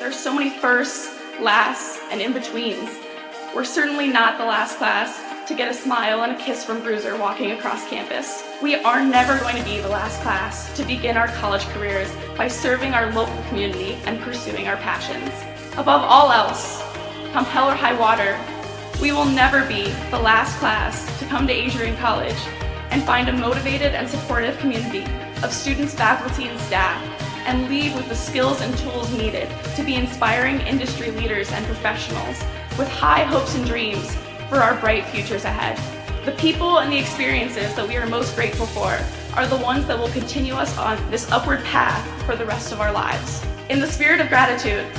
There's so many firsts, lasts, and in-betweens. We're certainly not the last class to get a smile and a kiss from Bruiser walking across campus. We are never going to be the last class to begin our college careers by serving our local community and pursuing our passions. Above all else, come hell or high water, we will never be the last class to come to Adrian College and find a motivated and supportive community of students, faculty, and staff, and leave with the skills and tools needed to be inspiring industry leaders and professionals with high hopes and dreams for our bright futures ahead. The people and the experiences that we are most grateful for are the ones that will continue us on this upward path for the rest of our lives. In the spirit of gratitude,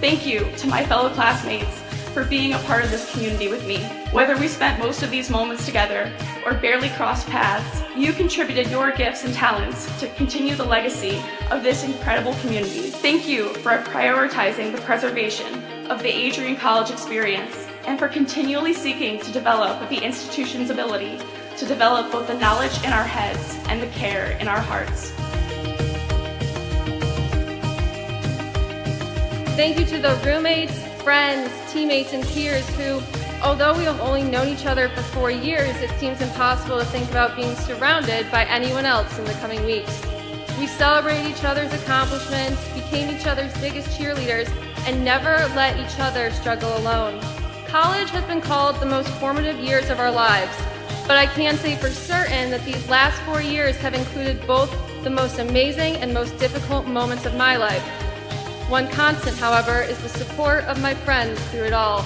thank you to my fellow classmates for being a part of this community with me. Whether we spent most of these moments together or barely crossed paths, you contributed your gifts and talents to continue the legacy of this incredible community. Thank you for prioritizing the preservation of the Adrian College experience and for continually seeking to develop the institution's ability to develop both the knowledge in our heads and the care in our hearts. Thank you to the roommates, friends, teammates, and peers who, although we have only known each other for 4 years, it seems impossible to think about being surrounded by anyone else in the coming weeks. We celebrated each other's accomplishments, became each other's biggest cheerleaders, and never let each other struggle alone. College has been called the most formative years of our lives, but I can say for certain that these last 4 years have included both the most amazing and most difficult moments of my life. One constant, however, is the support of my friends through it all.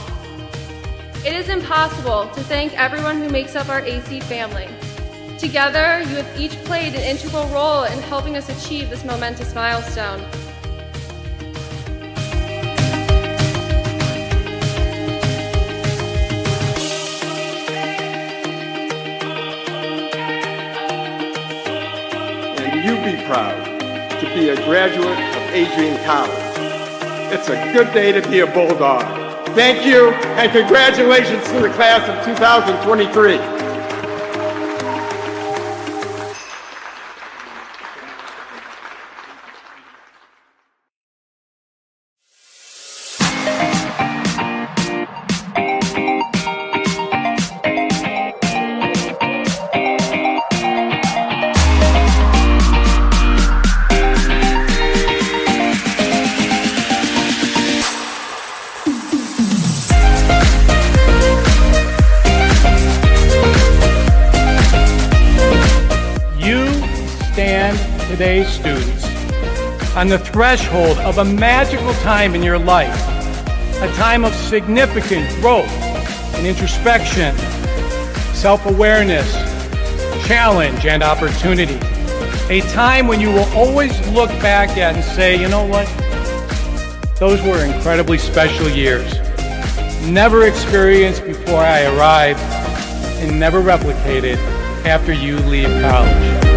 It is impossible to thank everyone who makes up our AC family. Together, you have each played an integral role in helping us achieve this momentous milestone. And you be proud to be a graduate of Adrian College. It's a good day to be a Bulldog. Thank you, and congratulations to the class of 2023. Today's students on the threshold of a magical time in your life, a time of significant growth and introspection, self-awareness, challenge, and opportunity. A time when you will always look back at and say, you know what? Those were incredibly special years. Never experienced before I arrived and never replicated after you leave college.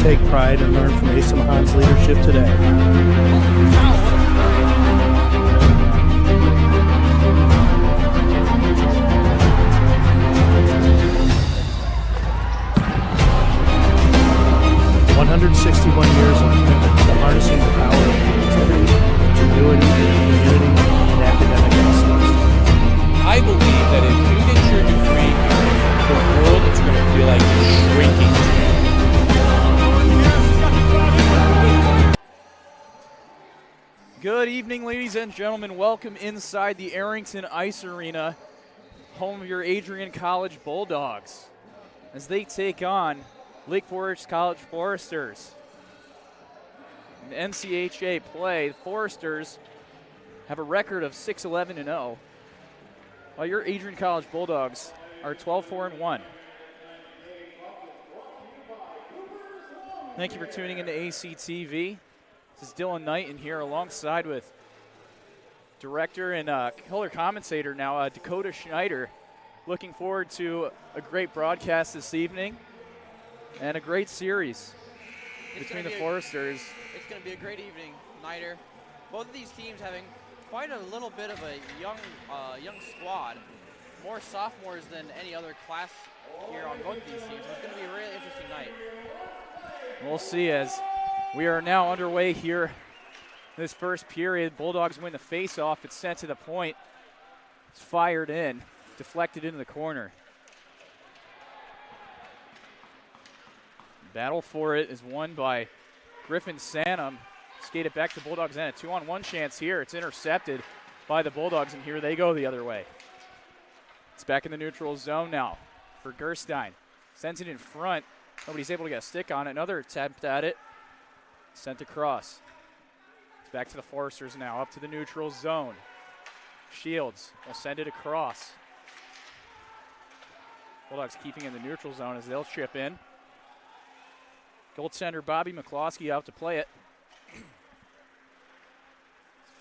take pride and learn from Asa Mahan's leadership today. 161 years of commitment to harnessing the power of creativity, ingenuity, community, and academic excellence. I believe that if you get your degree, the world is going to feel like it's shrinking to you. Good evening, ladies and gentlemen. Welcome inside the Arrington Ice Arena, home of your Adrian College Bulldogs, as they take on Lake Forest College Foresters. In NCAA play, the Foresters have a record of 6-11-0, while your Adrian College Bulldogs are 12-4-1. Thank you for tuning into ACTV. This is Dylan Knight in here alongside with director and color commentator now, Dakota Schneider. Looking forward to a great broadcast this evening and a great series between the Foresters. It's going to be a great evening, Nighter. Both of these teams having quite a little bit of a young squad. More sophomores than any other class here on both of these teams. It's going to be a really interesting night. We'll see as we are now underway here. This first period, Bulldogs win the face-off. It's sent to the point. It's fired in, deflected into the corner. Battle for it is won by Griffin Sanum. Skated back to Bulldogs end. A 2-on-1 chance here. It's intercepted by the Bulldogs, and here they go the other way. It's back in the neutral zone now for Gerstein. Sends it in front. Nobody's able to get a stick on it. Another attempt at it. Sent across. It's back to the Foresters now, up to the neutral zone. Shields will send it across. Bulldogs keeping in the neutral zone as they'll chip in. Goaltender Bobby McCloskey out to play it.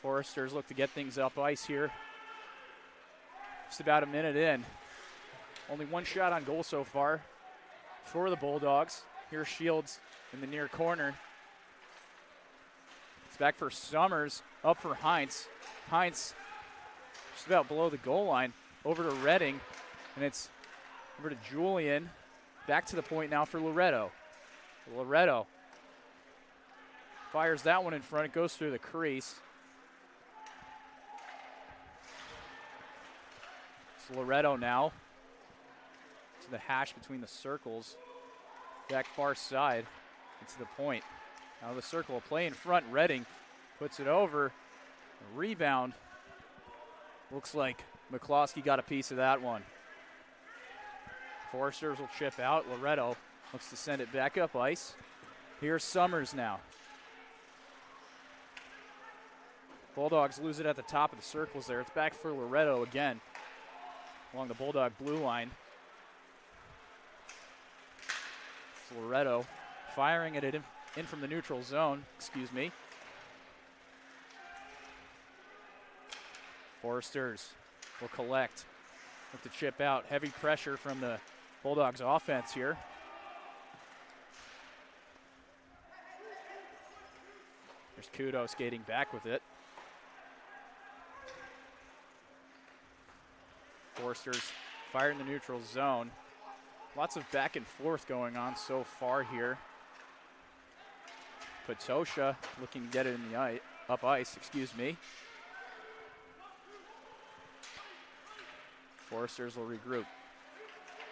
Foresters look to get things up ice here. Just about a minute in. Only one shot on goal so far for the Bulldogs. Here's Shields in the near corner. It's back for Summers, up for Heinz. Heinz just about below the goal line, over to Redding, and it's over to Julian. Back to the point now for Loretto. Loretto fires that one in front. It goes through the crease. It's Loretto now to the hash between the circles. Back far side. It's the point. Now the circle will play in front. Redding puts it over. A rebound. Looks like McCloskey got a piece of that one. Foresters will chip out. Loretto looks to send it back up ice. Here's Summers now. Bulldogs lose it at the top of the circles there. It's back for Loretto again along the Bulldog blue line. It's Loretto firing it in from the neutral zone. Foresters will collect. Look to chip out. Heavy pressure from the Bulldogs offense here. There's Kudo skating back with it. Foresters fire in the neutral zone. Lots of back and forth going on so far here. Potosha looking to get it in the up ice. Foresters will regroup.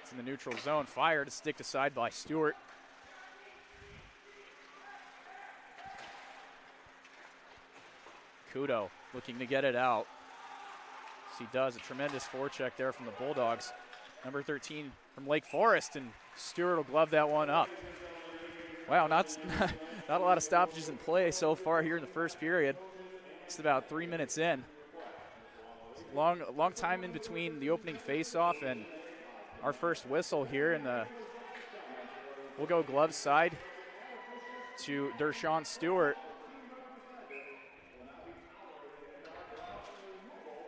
It's in the neutral zone. Fired, sticked aside by Stewart. Kudo looking to get it out. Yes, he does. A tremendous forecheck there from the Bulldogs. Number 13 from Lake Forest, and Stewart will glove that one up. Wow, not a lot of stoppages in play so far here in the first period. Just about 3 minutes in. Long time in between the opening faceoff and our first whistle here. And we'll go glove side to Dershawn Stewart.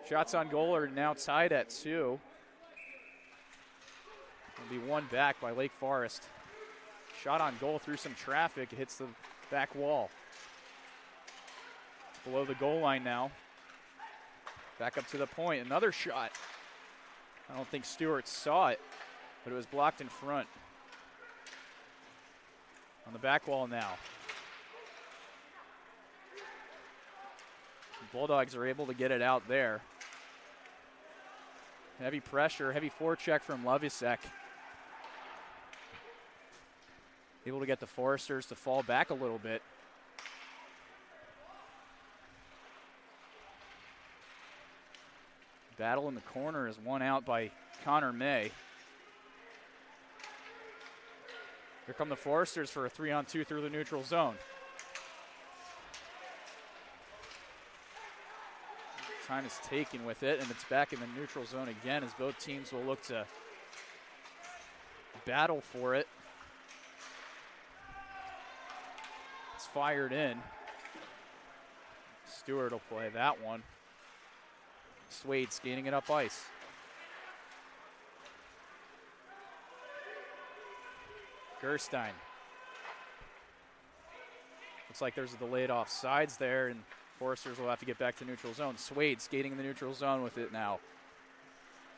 Shots on goal are now tied at 2. It'll be one back by Lake Forest. Shot on goal through some traffic. It hits the back wall. Below the goal line now. Back up to the point. Another shot. I don't think Stewart saw it, but it was blocked in front. On the back wall now. The Bulldogs are able to get it out there. Heavy pressure, heavy forecheck from Lovisek. Able to get the Foresters to fall back a little bit. Battle in the corner is won out by Connor May. Here come the Foresters for a 3-on-2 through the neutral zone. Time is taken with it, and it's back in the neutral zone again as both teams will look to battle for it. It's fired in. Stewart will play that one. Swade skating it up ice. Gerstein. Looks like there's a delayed offsides there, and Foresters will have to get back to neutral zone. Swade skating in the neutral zone with it now.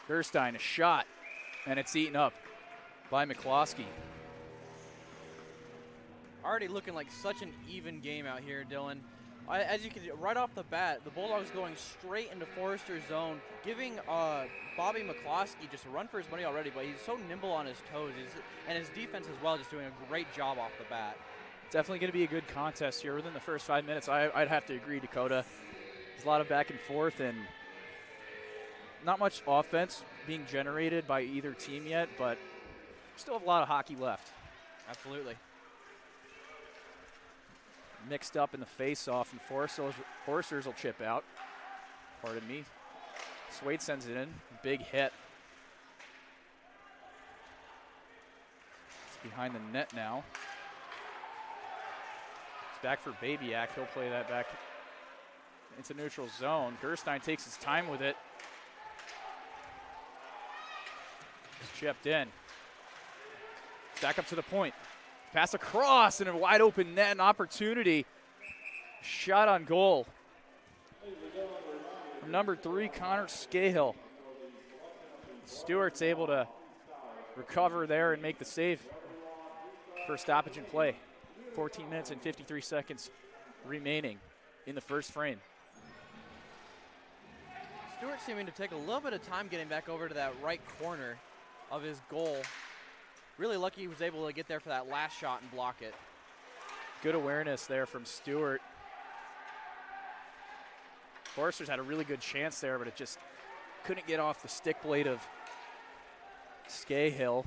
Gerstein, a shot, and it's eaten up by McCloskey. Already looking like such an even game out here, Dylan. As you can see, right off the bat, the Bulldogs going straight into Forrester's zone, giving Bobby McCloskey just a run for his money already, but he's so nimble on his toes, and his defense as well, just doing a great job off the bat. Definitely going to be a good contest here within the first 5 minutes. I'd have to agree, Dakota. There's a lot of back and forth and not much offense being generated by either team yet, but still have a lot of hockey left. Absolutely. Mixed up in the face-off, and Foresters will chip out. Pardon me. Swade sends it in. Big hit. It's behind the net now. It's back for Babyak. He'll play that back into neutral zone. Gerstein takes his time with it. It's chipped in. Back up to the point. Pass across and a wide open net, an opportunity. Shot on goal. From number 3, Connor Scahill. Stewart's able to recover there and make the save for stoppage and play. 14 minutes and 53 seconds remaining in the first frame. Stewart seeming to take a little bit of time getting back over to that right corner of his goal. Really lucky he was able to get there for that last shot and block it. Good awareness there from Stewart. Foresters had a really good chance there, but it just couldn't get off the stick blade of Scahill.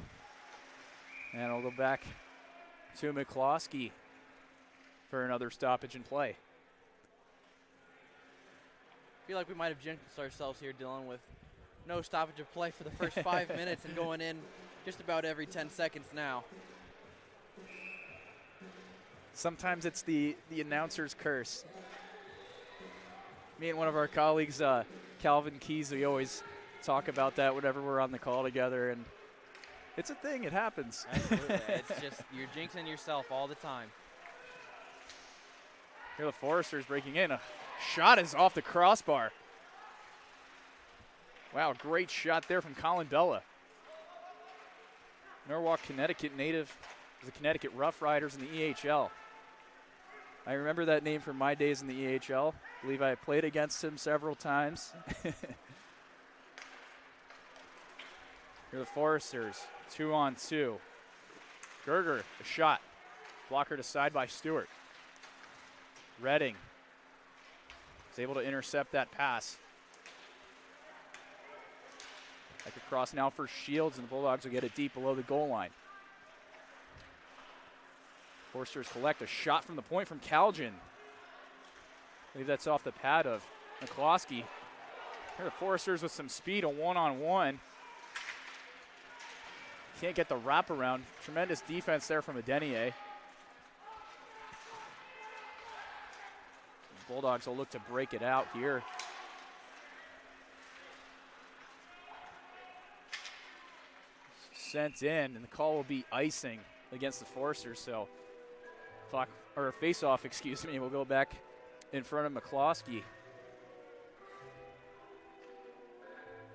And it'll go back to McCloskey for another stoppage and play. I feel like we might have jinxed ourselves here, Dylan, with no stoppage of play for the first 5 minutes and going in just about every 10 seconds now. Sometimes it's the announcer's curse. Me and one of our colleagues, Calvin Keys, we always talk about that whenever we're on the call together, and it's a thing. It happens. Absolutely. It's just you're jinxing yourself all the time. Here the Foresters breaking in. A shot is off the crossbar. Wow, great shot there from Colin Bella. Norwalk, Connecticut native of the Connecticut Rough Riders in the EHL. I remember that name from my days in the EHL. I believe I played against him several times. Here the Foresters, 2-on-2. Gerger, a shot. Blocker to side by Stewart. Redding is able to intercept that pass. Back across now for Shields, and the Bulldogs will get it deep below the goal line. Foresters collect a shot from the point from Calgin. I believe that's off the pad of McCloskey. Here the Foresters with some speed, a one-on-one. Can't get the wraparound. Tremendous defense there from Adenier. Bulldogs will look to break it out here. Sent in, and the call will be icing against the Foresters. So face-off, excuse me, will go back in front of McCloskey.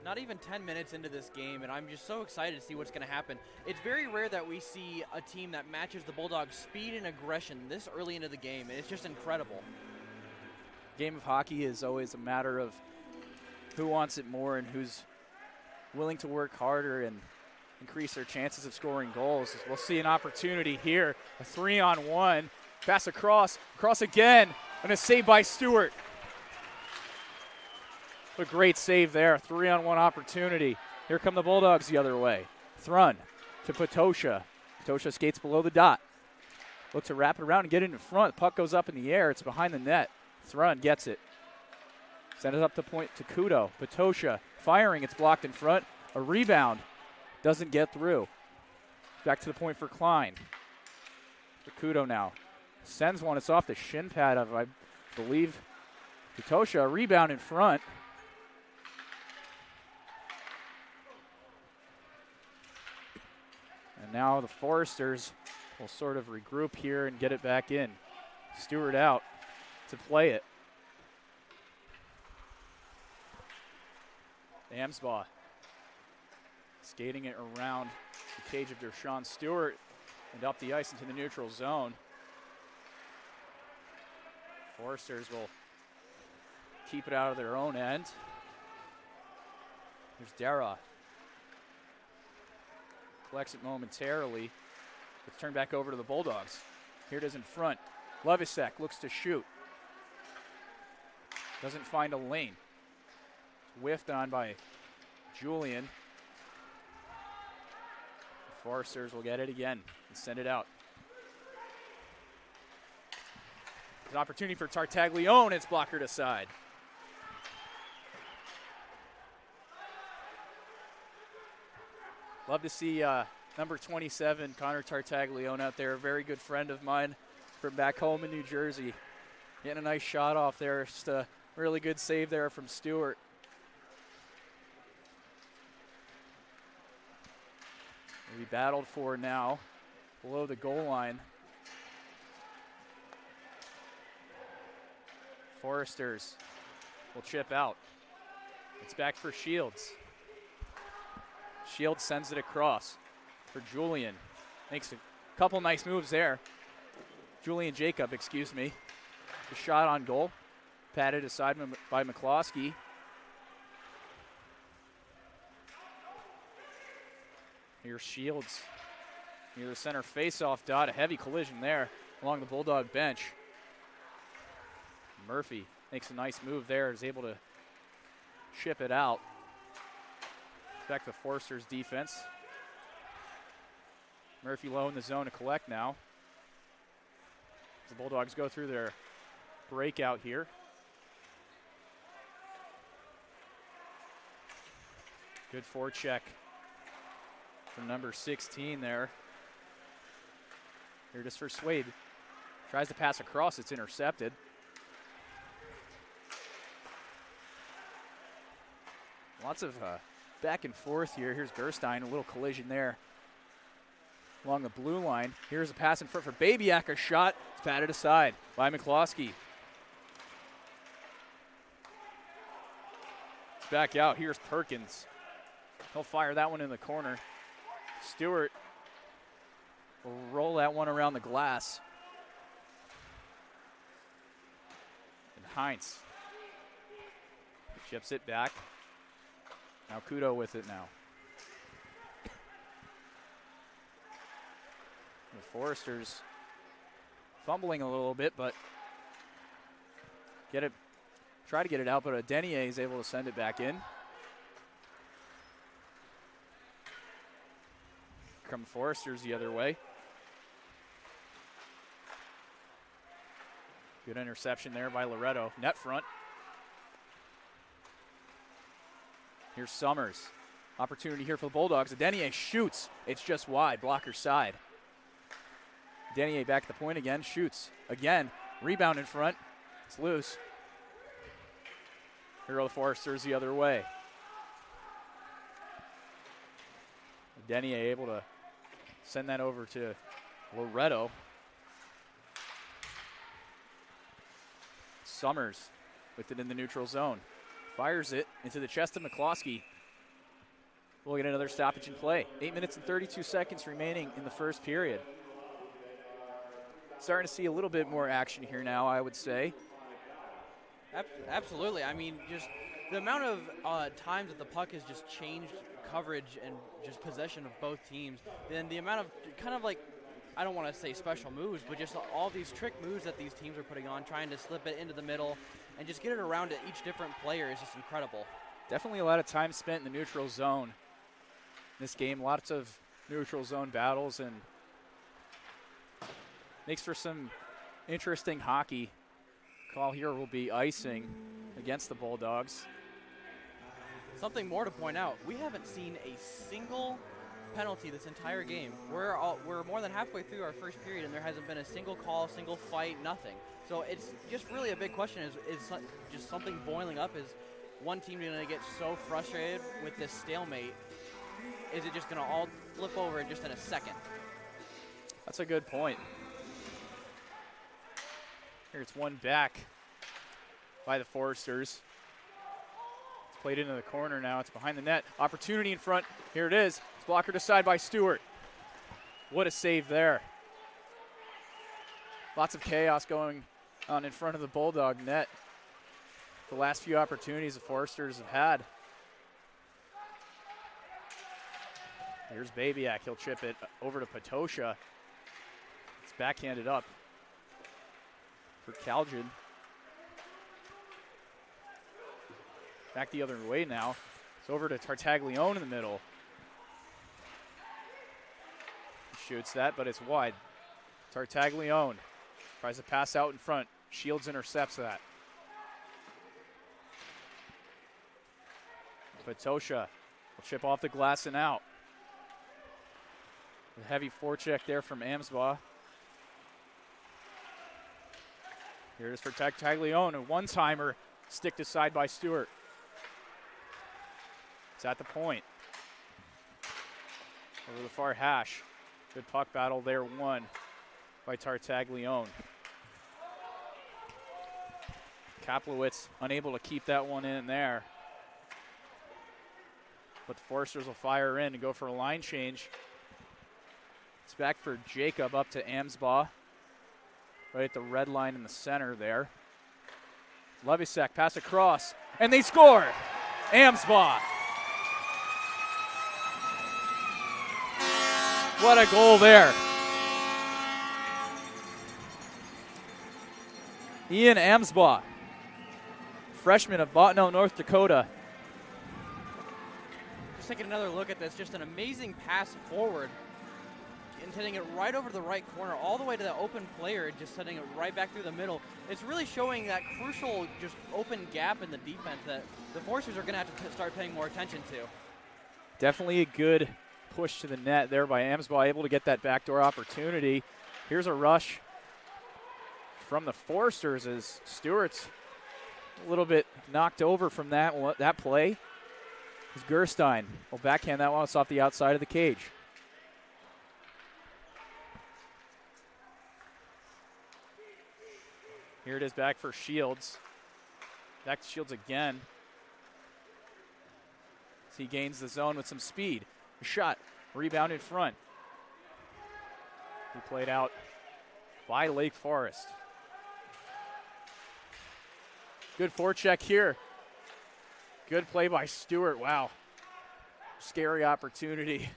Not even 10 minutes into this game, and I'm just so excited to see what's going to happen. It's very rare that we see a team that matches the Bulldogs' speed and aggression this early into the game, and it's just incredible. Game of hockey is always a matter of who wants it more and who's willing to work harder and increase their chances of scoring goals. We'll see an opportunity here. A 3-on-1. Pass across again, and a save by Stewart. A great save there. 3-on-1 opportunity. Here come the Bulldogs the other way. Thrun to Patosha. Patosha skates below the dot. Look to wrap it around and get it in front. Puck goes up in the air. It's behind the net. Thrun gets it. Send it up the point to Kudo. Patosha firing. It's blocked in front. A rebound. Doesn't get through. Back to the point for Klein. For Kudo now. Sends one. It's off the shin pad of, I believe, Patosha. A rebound in front. And now the Foresters will sort of regroup here and get it back in. Stewart out to play it. Amsbaugh skating it around the cage of Dershawn Stewart and up the ice into the neutral zone. Foresters will keep it out of their own end. There's Dara. Collects it momentarily. It's turned back over to the Bulldogs. Here it is in front. Levisek looks to shoot. Doesn't find a lane. Whiffed on by Julian. The Foresters will get it again and send it out. There's an opportunity for Tartaglione. It's blockered aside. Love to see number 27, Connor Tartaglione, out there. A very good friend of mine from back home in New Jersey. Getting a nice shot off there. Just a really good save there from Stewart. We battled for now below the goal line. Foresters will chip out. It's back for Shields. Shields sends it across for Julian. Makes a couple nice moves there. Julian Jacob, excuse me. The shot on goal. Patted aside by McCloskey. Here's Shields near the center face-off dot. A heavy collision there along the Bulldog bench. Murphy makes a nice move there. Is able to chip it out. Back to Foresters defense. Murphy low in the zone to collect now. The Bulldogs go through their breakout here. Good forecheck from number 16 there. Here it is for Swade. Tries to pass across, it's intercepted. Lots of back and forth here. Here's Gerstein, a little collision there along the blue line. Here's a pass in front for Babyak, a shot. It's patted aside by McCloskey. It's back out. Here's Perkins. He'll fire that one in the corner. Stewart will roll that one around the glass. And Heinz chips it back. Now Kudo with it now. The Foresters fumbling a little bit, but try to get it out, but Denier is able to send it back in. Come Foresters the other way. Good interception there by Loretto. Net front. Here's Summers. Opportunity here for the Bulldogs. Denier shoots. It's just wide. Blocker side. Denier back at the point again. Shoots. Again. Rebound in front. It's loose. Here are the Foresters the other way. Denier able to send that over to Loretto. Summers with it in the neutral zone. Fires it into the chest of McCloskey. We'll get another stoppage in play. 8 minutes and 32 seconds remaining in the first period. Starting to see a little bit more action here now, I would say. Absolutely. I mean, just the amount of times that the puck has just changed coverage and just possession of both teams, then the amount of kind of like, I don't want to say special moves, but just all these trick moves that these teams are putting on, trying to slip it into the middle and just get it around to each different player is just incredible. Definitely a lot of time spent in the neutral zone in this game. Lots of neutral zone battles, and makes for some interesting hockey. Call here will be icing against the Bulldogs. Something more to point out, we haven't seen a single penalty this entire game. We're more than halfway through our first period, and there hasn't been a single call, single fight, nothing. So it's just really a big question, is just something boiling up? Is one team going to get so frustrated with this stalemate? Is it just going to all flip over just in a second? That's a good point. Here it's one back by the Foresters. It's played into the corner now. It's behind the net. Opportunity in front. Here it is. It's blockered aside by Stewart. What a save there. Lots of chaos going on in front of the Bulldog net. The last few opportunities the Foresters have had. Here's Babiak. He'll chip it over to Patosha. It's backhanded up for Calgin. Back the other way now. It's over to Tartaglione in the middle. He shoots that, but it's wide. Tartaglione tries to pass out in front. Shields intercepts that. Patosha will chip off the glass and out. A heavy forecheck there from Amsbaugh. Here it is for Tartaglione, a one-timer sticked aside by Stewart. It's at the point. Over the far hash. Good puck battle there, won by Tartaglione. Kaplowitz unable to keep that one in there. But the Foresters will fire in and go for a line change. It's back for Jacob up to Amsbaugh. Right at the red line in the center there. Levisak pass across, and they score! Amsbaugh. What a goal there. Ian Amsbaugh, freshman of Bottineau, North Dakota. Just taking another look at this, just an amazing pass forward and hitting it right over the right corner, all the way to the open player, just sending it right back through the middle. It's really showing that crucial, just open gap in the defense that the Foresters are going to have to start paying more attention to. Definitely a good push to the net there by Amsbaugh, able to get that backdoor opportunity. Here's a rush from the Foresters as Stewart's a little bit knocked over from that play. As Gerstein will backhand that one. It's off the outside of the cage. Here it is back for Shields. Back to Shields again. As he gains the zone with some speed. A shot, rebound in front. He played out by Lake Forest. Good forecheck here. Good play by Stewart. Wow. Scary opportunity.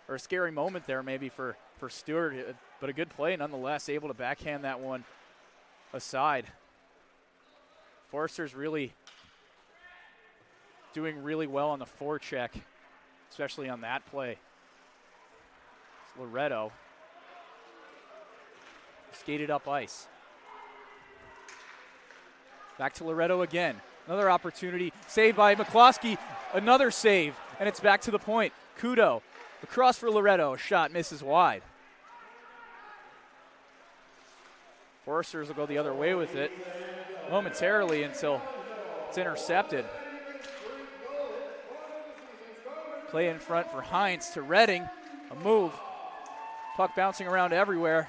Or a scary moment there maybe for Stewart. But a good play nonetheless. Able to backhand that one aside. Foresters really doing really well on the forecheck, especially on that play. It's Loretto. Skated up ice. Back to Loretto again. Another opportunity. Saved by McCloskey. Another save. And it's back to the point. Kudo. Across for Loretto. A shot misses wide. Foresters will go the other way with it momentarily until it's intercepted. Play in front for Heinz to Redding. A move. Puck bouncing around everywhere.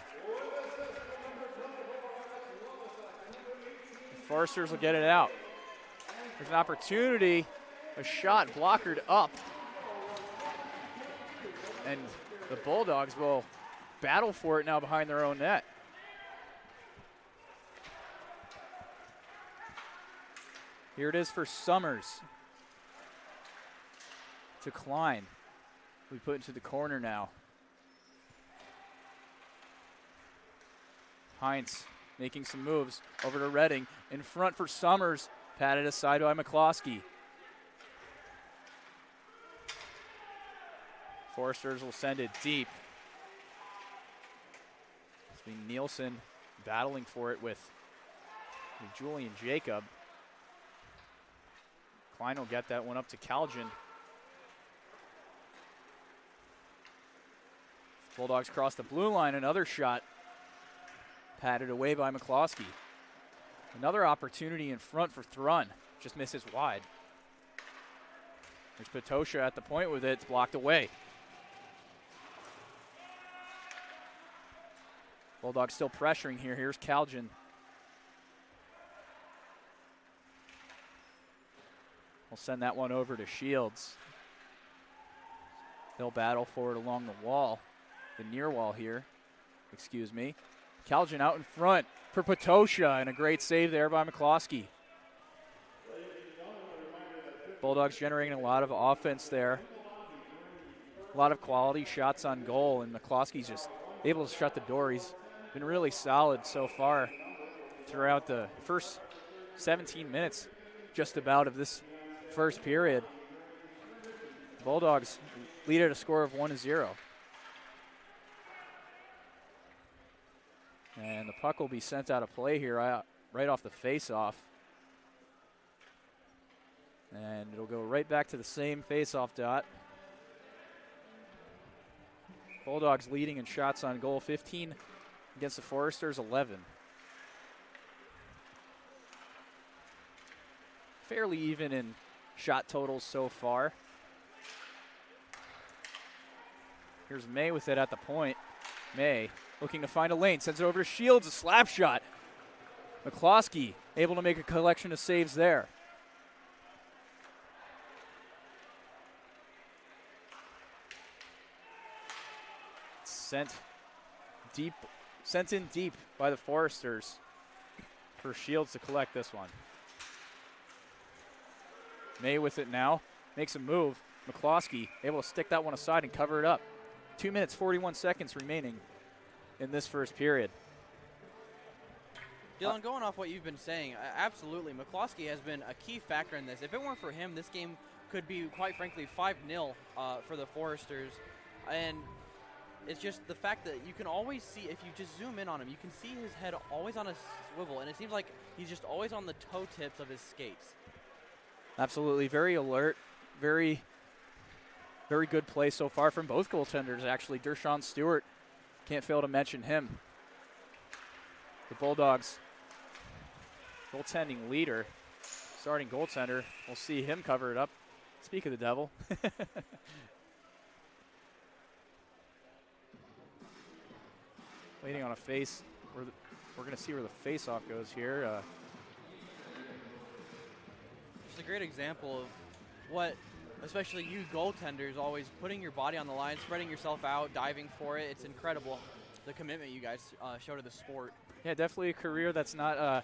The Foresters will get it out. There's an opportunity. A shot blockered up. And the Bulldogs will battle for it now behind their own net. Here it is for Summers. To Klein. We put into the corner now. Heinz making some moves over to Redding. In front for Summers. Patted aside by McCloskey. Foresters will send it deep. It's been Nielsen battling for it with Julian Jacob. Klein will get that one up to Calgin. Bulldogs cross the blue line, another shot patted away by McCloskey. Another opportunity in front for Thrun, just misses wide. There's Patosha at the point with it, it's blocked away. Bulldogs still pressuring here, here's Calgin. We'll send that one over to Shields. They'll battle for it along the wall, the near wall here, excuse me. Calgin out in front for Patosha, and a great save there by McCloskey. Bulldogs generating a lot of offense there. A lot of quality shots on goal, and McCloskey's just able to shut the door. He's been really solid so far throughout the first 17 minutes, just about, of this first period. Bulldogs lead at a score of 1-0. And the puck will be sent out of play here right off the face-off. And it'll go right back to the same face-off dot. Bulldogs leading in shots on goal, 15 against the Foresters, 11. Fairly even in shot totals so far. Here's May with it at the point. May looking to find a lane, sends it over to Shields, a slap shot. McCloskey able to make a collection of saves there. Sent in deep by the Foresters for Shields to collect this one. May with it now, makes a move. McCloskey able to stick that one aside and cover it up. 2 minutes, 41 seconds remaining in this first period. Dylan, going off what you've been saying, absolutely, McCloskey has been a key factor in this. If it weren't for him, this game could be, quite frankly, 5-0 for the Foresters. And it's just the fact that you can always see, if you just zoom in on him, you can see his head always on a swivel, and it seems like he's just always on the toe tips of his skates. Absolutely, very alert, very good play so far from both goaltenders, actually. Dershawn Stewart, can't fail to mention him. The Bulldogs goaltending leader, starting goaltender, we'll see him cover it up. Speak of the devil. Waiting on a face. We're going to see where the face-off goes here. It's a great example of what, especially you goaltenders, always putting your body on the line, spreading yourself out, diving for it. It's incredible, the commitment you guys show to the sport. Yeah, definitely a career that's not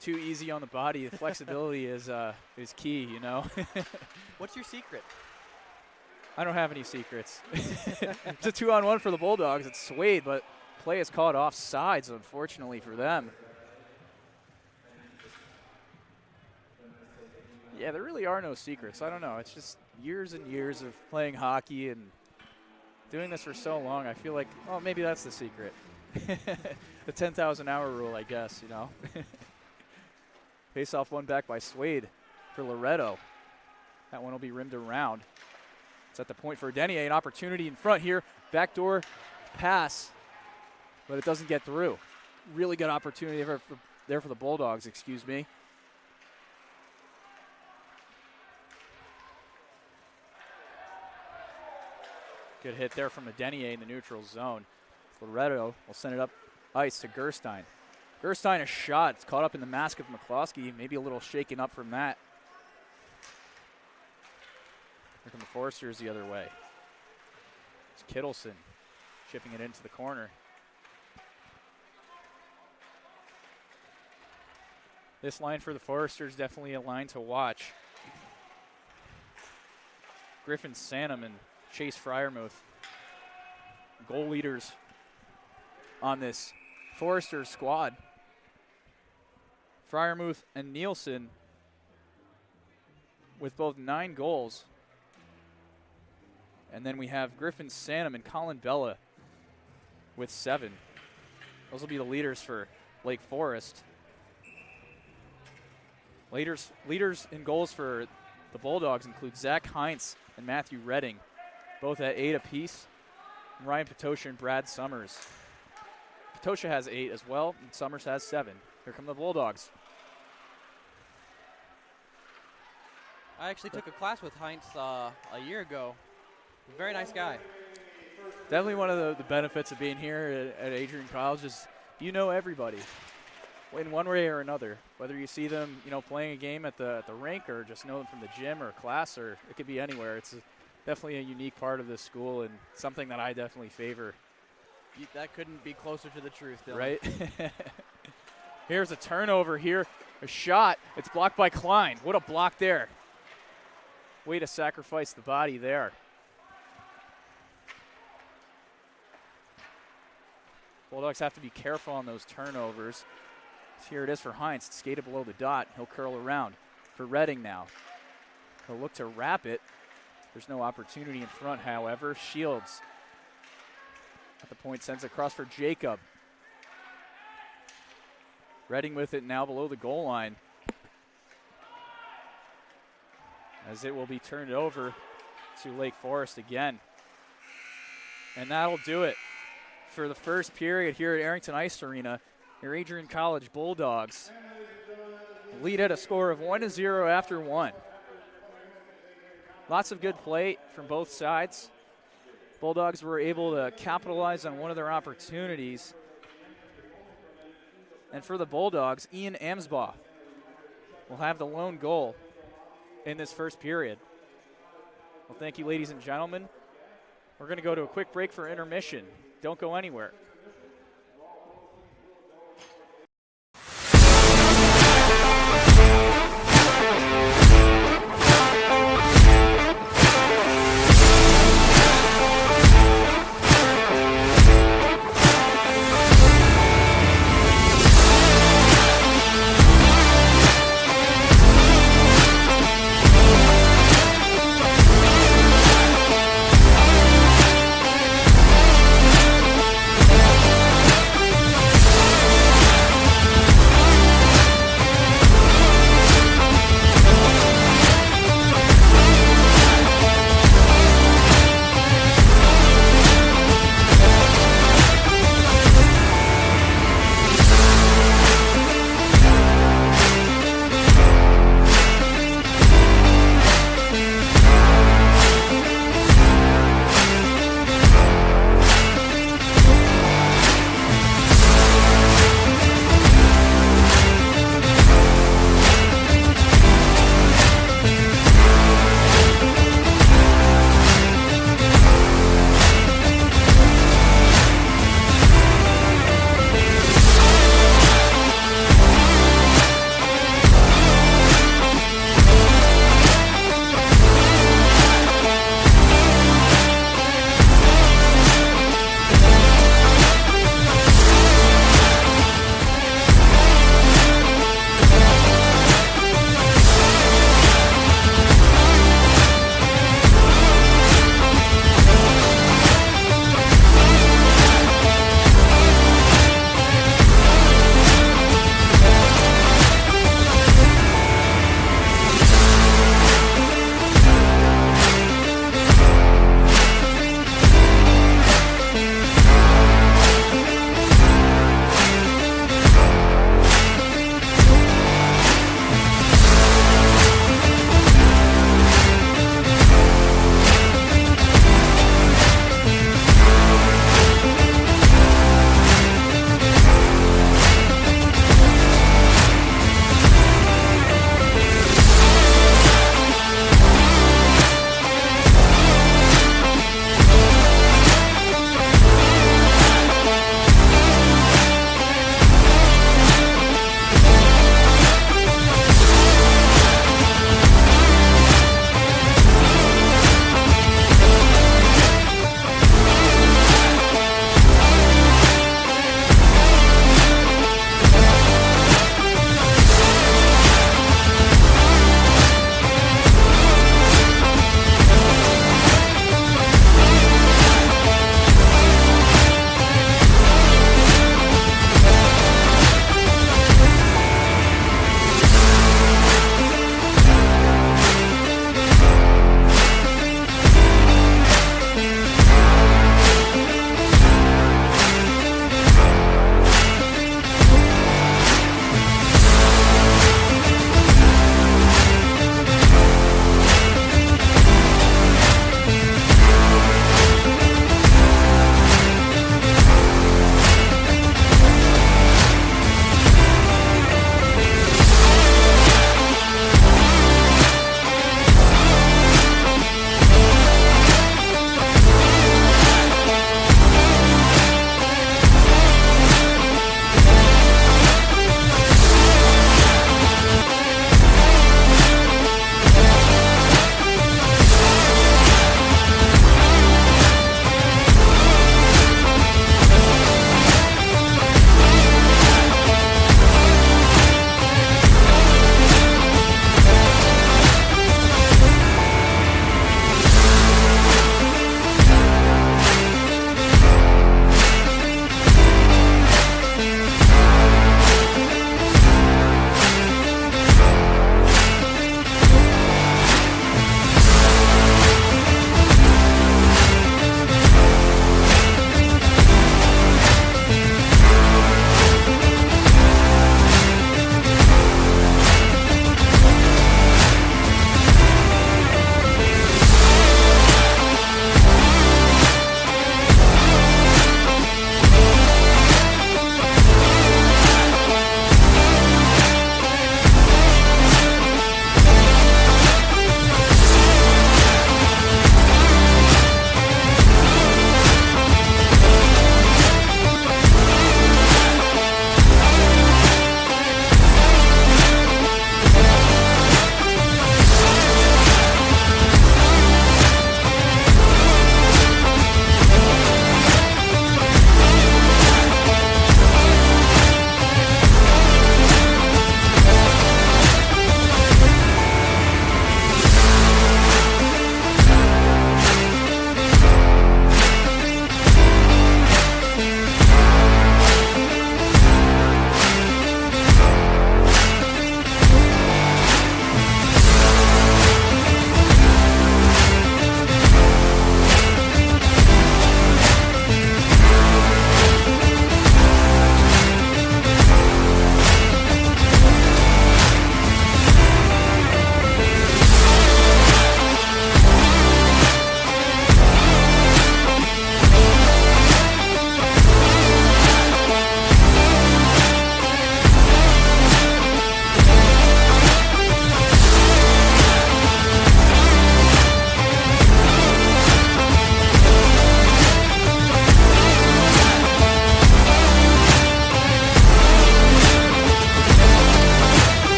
too easy on the body. The flexibility is key, you know. What's your secret? I don't have any secrets. It's a 2-on-1 for the Bulldogs. It's Swade, but play is called off sides, unfortunately for them. Yeah, there really are no secrets. I don't know. It's just years and years of playing hockey and doing this for so long. I feel like, oh, maybe that's the secret. The 10,000-hour rule, I guess, you know. Face-off one back by Swade for Loretto. That one will be rimmed around. It's at the point for Denier. An opportunity in front here. Backdoor pass, but it doesn't get through. Really good opportunity there for the Bulldogs, excuse me. Good hit there from Denier in the neutral zone. Loretto will send it up ice to Gerstein. Gerstein, a shot. It's caught up in the mask of McCloskey. Maybe a little shaken up from that. Here come the Foresters the other way. It's Kittleson chipping it into the corner. This line for the Foresters definitely a line to watch. Griffin Sanum and Chase Fryermuth, goal leaders on this Foresters squad. Fryermuth and Nielsen with both 9 goals. And then we have Griffin Sanum and Colin Bella with 7. Those will be the leaders for Lake Forest. Leaders in goals for the Bulldogs include Zach Heinz and Matthew Redding, both at 8 apiece. And Ryan Patosha and Brad Summers. Patosha has 8 as well, and Summers has 7. Here come the Bulldogs. I actually took a class with Heinz a year ago. Very nice guy. Definitely one of the benefits of being here at Adrian College is you know everybody in one way or another. Whether you see them, playing a game at the rink, or just know them from the gym or class, or it could be anywhere. It's definitely a unique part of this school and something that I definitely favor. That couldn't be closer to the truth, Dylan. Right? Here's a turnover here. A shot. It's blocked by Klein. What a block there. Way to sacrifice the body there. Bulldogs have to be careful on those turnovers. Here it is for Heinz. It's skated below the dot. He'll curl around for Redding now. He'll look to wrap it. There's no opportunity in front, however. Shields at the point sends it across for Jacob. Redding with it now below the goal line, as it will be turned over to Lake Forest again. And that'll do it for the first period here at Arrington Ice Arena. Your Adrian College Bulldogs lead at a score of 1-0 after 1. Lots of good play from both sides. Bulldogs were able to capitalize on one of their opportunities. And for the Bulldogs, Ian Amsbaugh will have the lone goal in this first period. Well, thank you, ladies and gentlemen. We're going to go to a quick break for intermission. Don't go anywhere.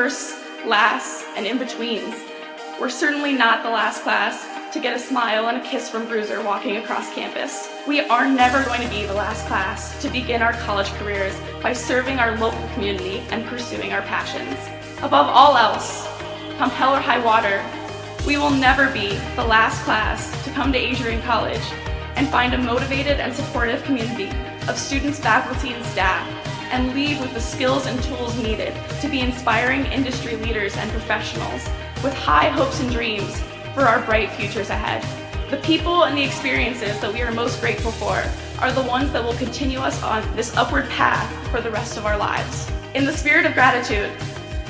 firsts, lasts, and in-betweens. We're certainly not the last class to get a smile and a kiss from Bruiser walking across campus. We are never going to be the last class to begin our college careers by serving our local community and pursuing our passions. Above all else, come hell or high water, we will never be the last class to come to Adrian College and find a motivated and supportive community of students, faculty, and staff, and leave with the skills and tools needed to be inspiring industry leaders and professionals with high hopes and dreams for our bright futures ahead. The people and the experiences that we are most grateful for are the ones that will continue us on this upward path for the rest of our lives. In the spirit of gratitude,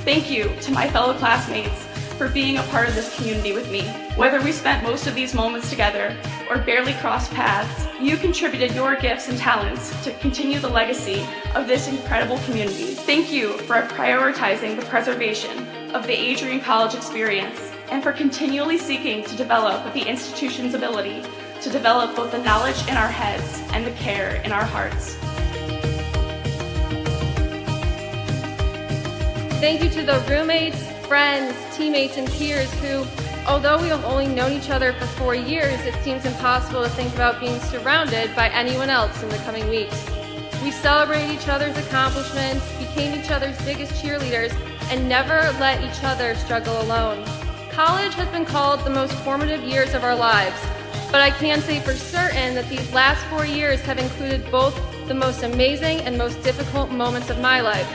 thank you to my fellow classmates for being a part of this community with me. Whether we spent most of these moments together or barely crossed paths, you contributed your gifts and talents to continue the legacy of this incredible community. Thank you for prioritizing the preservation of the Adrian College experience and for continually seeking to develop the institution's ability to develop both the knowledge in our heads and the care in our hearts. Thank you to the roommates, friends, teammates, and peers who, although we have only known each other for 4 years, it seems impossible to think about being surrounded by anyone else in the coming weeks. We celebrated each other's accomplishments, became each other's biggest cheerleaders, and never let each other struggle alone. College has been called the most formative years of our lives, but I can say for certain that these last 4 years have included both the most amazing and most difficult moments of my life.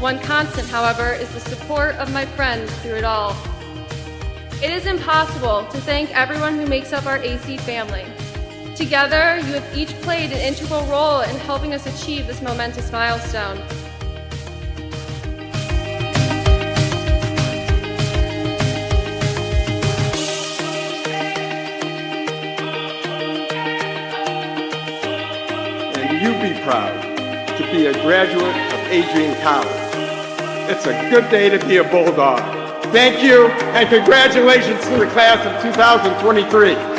One constant, however, is the support of my friends through it all. It is impossible to thank everyone who makes up our AC family. Together, you have each played an integral role in helping us achieve this momentous milestone. And you be proud to be a graduate of Adrian College. It's a good day to be a Bulldog. Thank you, and congratulations to the class of 2023.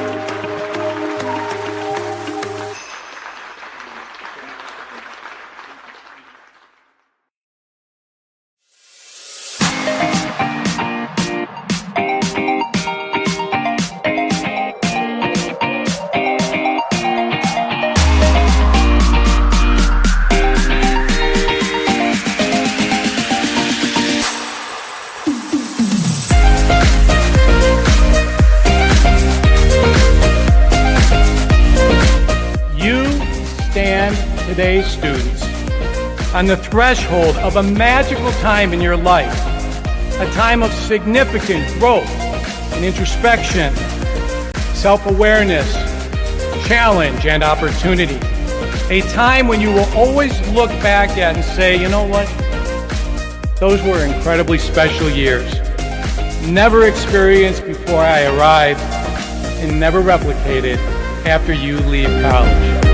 Today's students on the threshold of a magical time in your life, a time of significant growth and introspection, self-awareness, challenge, and opportunity. A time when you will always look back at and say, you know what? Those were incredibly special years. Never experienced before I arrived and never replicated after you leave college.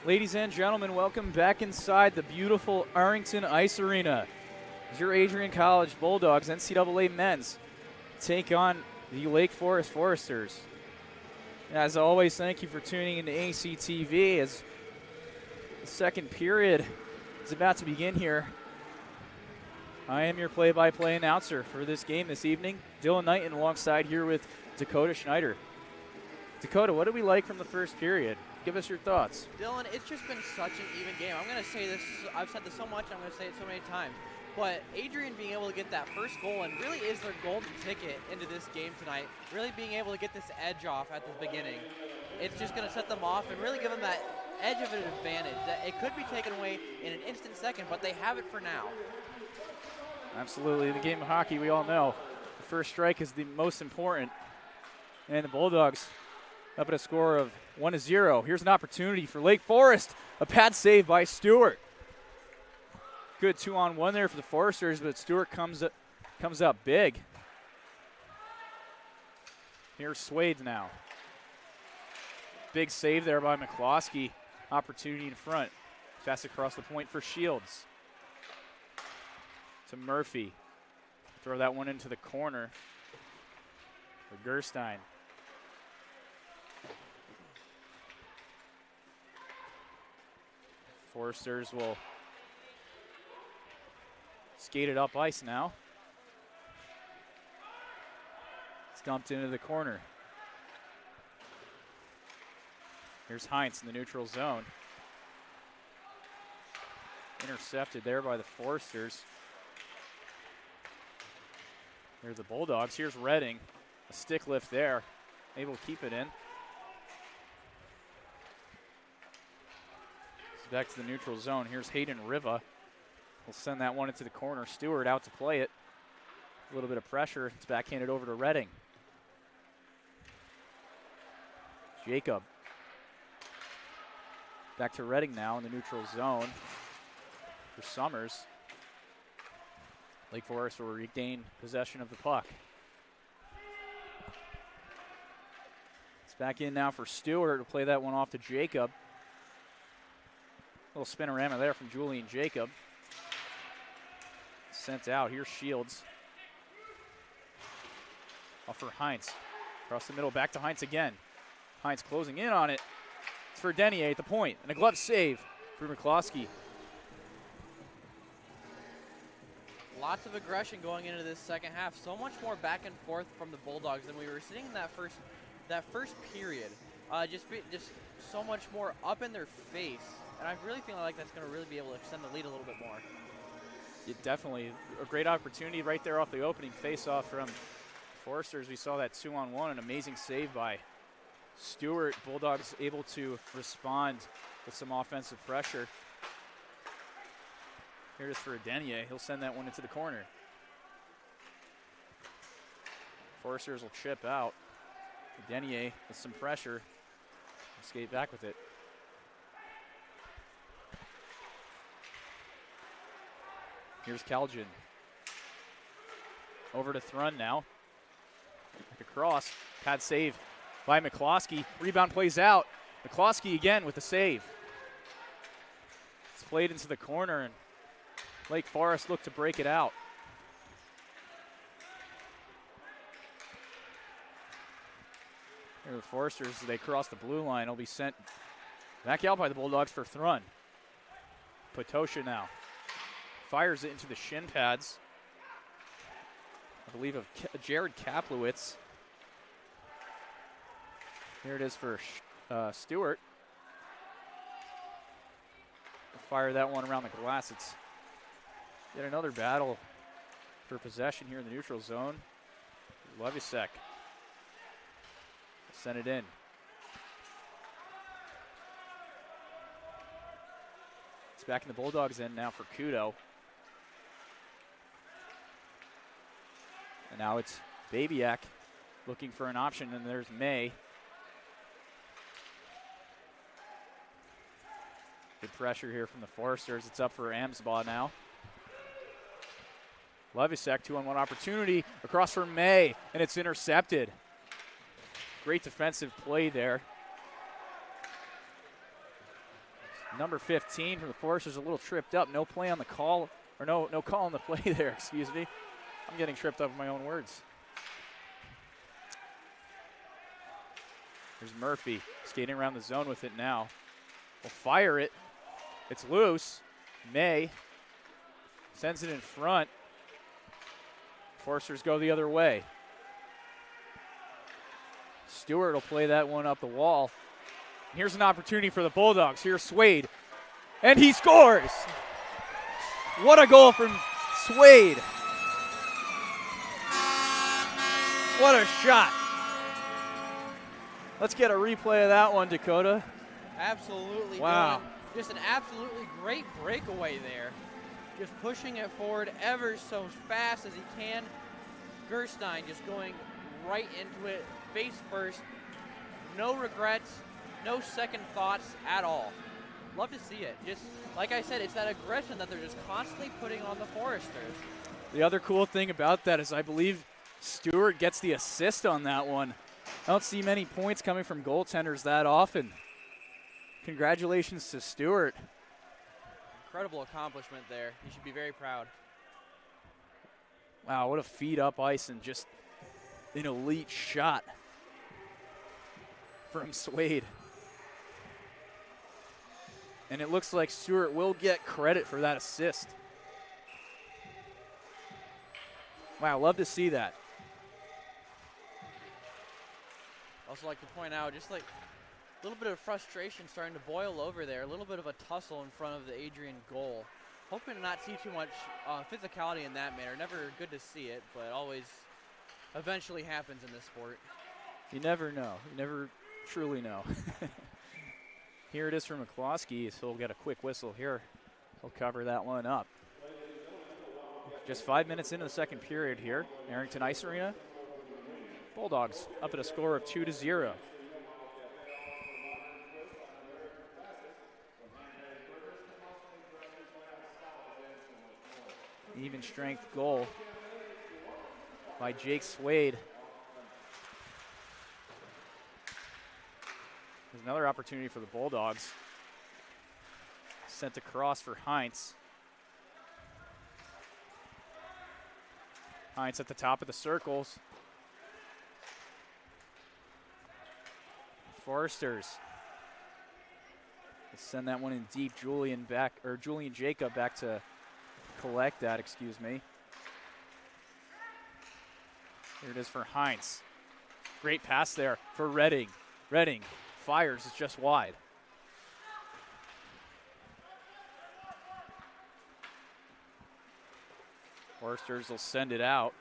Ladies and gentlemen, welcome back inside the beautiful Arlington Ice Arena. As your Adrian College Bulldogs, NCAA men's, take on the Lake Forest Foresters. As always, thank you for tuning into ACTV as the second period is about to begin here. I am your play-by-play announcer for this game this evening, Dylan Knighton, alongside here with Dakota Schneider. Dakota, what did we like from the first period? Give us your thoughts. Dylan, it's just been such an even game. I'm going to say this, I've said this so much, I'm going to say it so many times. But Adrian being able to get that first goal and really is their golden ticket into this game tonight, really being able to get this edge off at the beginning. It's just going to set them off and really give them that edge of an advantage. That it could be taken away in an instant second, but they have it for now. Absolutely. In the game of hockey, we all know the first strike is the most important. And the Bulldogs up at a score of 1-0. Here's an opportunity for Lake Forest. A pad save by Stewart. Good 2-on-1 there for the Foresters, but Stewart comes up big. Here's Swades now. Big save there by McCloskey. Opportunity in front. Pass across the point for Shields. To Murphy. Throw that one into the corner for Gerstein. Foresters will skate it up ice now. It's dumped into the corner. Here's Heinz in the neutral zone. Intercepted there by the Foresters. Here's the Bulldogs. Here's Redding. A stick lift there. Able to keep it in. Back to the neutral zone. Here's Hayden Riva. We'll send that one into the corner. Stewart out to play it. A little bit of pressure. It's backhanded over to Redding. Jacob. Back to Redding now in the neutral zone for Summers. Lake Forest will regain possession of the puck. It's back in now for Stewart to play that one off to Jacob. Little spinorama there from Julian Jacob. Sent out. Here's Shields. Off for Heinz. Across the middle, back to Heinz again. Heinz closing in on it. It's for Denier at the point. And a glove save for McCloskey. Lots of aggression going into this second half. So much more back and forth from the Bulldogs than we were seeing in that first period. Just so much more up in their face. And I really feel like that's going to really be able to extend the lead a little bit more. Yeah, definitely a great opportunity right there off the opening face-off from Foresters. We saw that 2-on-1, an amazing save by Stewart. Bulldogs able to respond with some offensive pressure. Here it is for Denier. He'll send that one into the corner. Foresters will chip out. Denier with some pressure. Skate back with it. Here's Kaljan. Over to Thrun now. Back across. Pad save by McCloskey. Rebound plays out. McCloskey again with the save. It's played into the corner, and Lake Forest look to break it out. Here the Foresters, as they cross the blue line, will be sent back out by the Bulldogs for Thrun. Potosha now. Fires it into the shin pads, I believe, of Jared Kaplowitz. Here it is for Stewart. Fire that one around the glass. It's yet another battle for possession here in the neutral zone. Levisek. Send it in. It's back in the Bulldogs' end now for Kudo. And now it's Babyak looking for an option, and there's May. Good pressure here from the Foresters. It's up for Amsbaugh now. Levisek, 2-on-1 opportunity across for May, and it's intercepted. Great defensive play there. Number 15 from the Foresters a little tripped up. No play on the call, or no call on the play there, excuse me. I'm getting tripped up in my own words. There's Murphy skating around the zone with it now. Will fire it. It's loose. May sends it in front. Foresters go the other way. Stewart will play that one up the wall. Here's an opportunity for the Bulldogs. Here's Swade. And he scores! What a goal from Swade. What a shot. Let's get a replay of that one, Dakota. Absolutely. Wow. Doing just an absolutely great breakaway there. Just pushing it forward ever so fast as he can. Gerstein just going right into it, face first. No regrets, no second thoughts at all. Love to see it. Just like I said, it's that aggression that they're just constantly putting on the Foresters. The other cool thing about that is I believe Stewart gets the assist on that one. I don't see many points coming from goaltenders that often. Congratulations to Stewart. Incredible accomplishment there. You should be very proud. Wow, what a feed up ice and just an elite shot from Swade. And it looks like Stewart will get credit for that assist. Wow, love to see that. Also like to point out, just like a little bit of frustration starting to boil over there. A little bit of a tussle in front of the Adrian goal. Hoping to not see too much physicality in that manner. Never good to see it, but always eventually happens in this sport. You never know. You never truly know. Here it is from McCloskey, so he'll get a quick whistle here. He'll cover that one up. Just 5 minutes into the second period here. Arrington Ice Arena. Bulldogs up at a score of 2-0. Even strength goal by Jake Swade. There's another opportunity for the Bulldogs. Sent across for Heinz. Heinz at the top of the circles. Foresters. Let's send that one in deep. Julian Jacob back to collect that, excuse me. Here it is for Heinz. Great pass there for Redding. Redding fires, it's just wide. Foresters will send it out.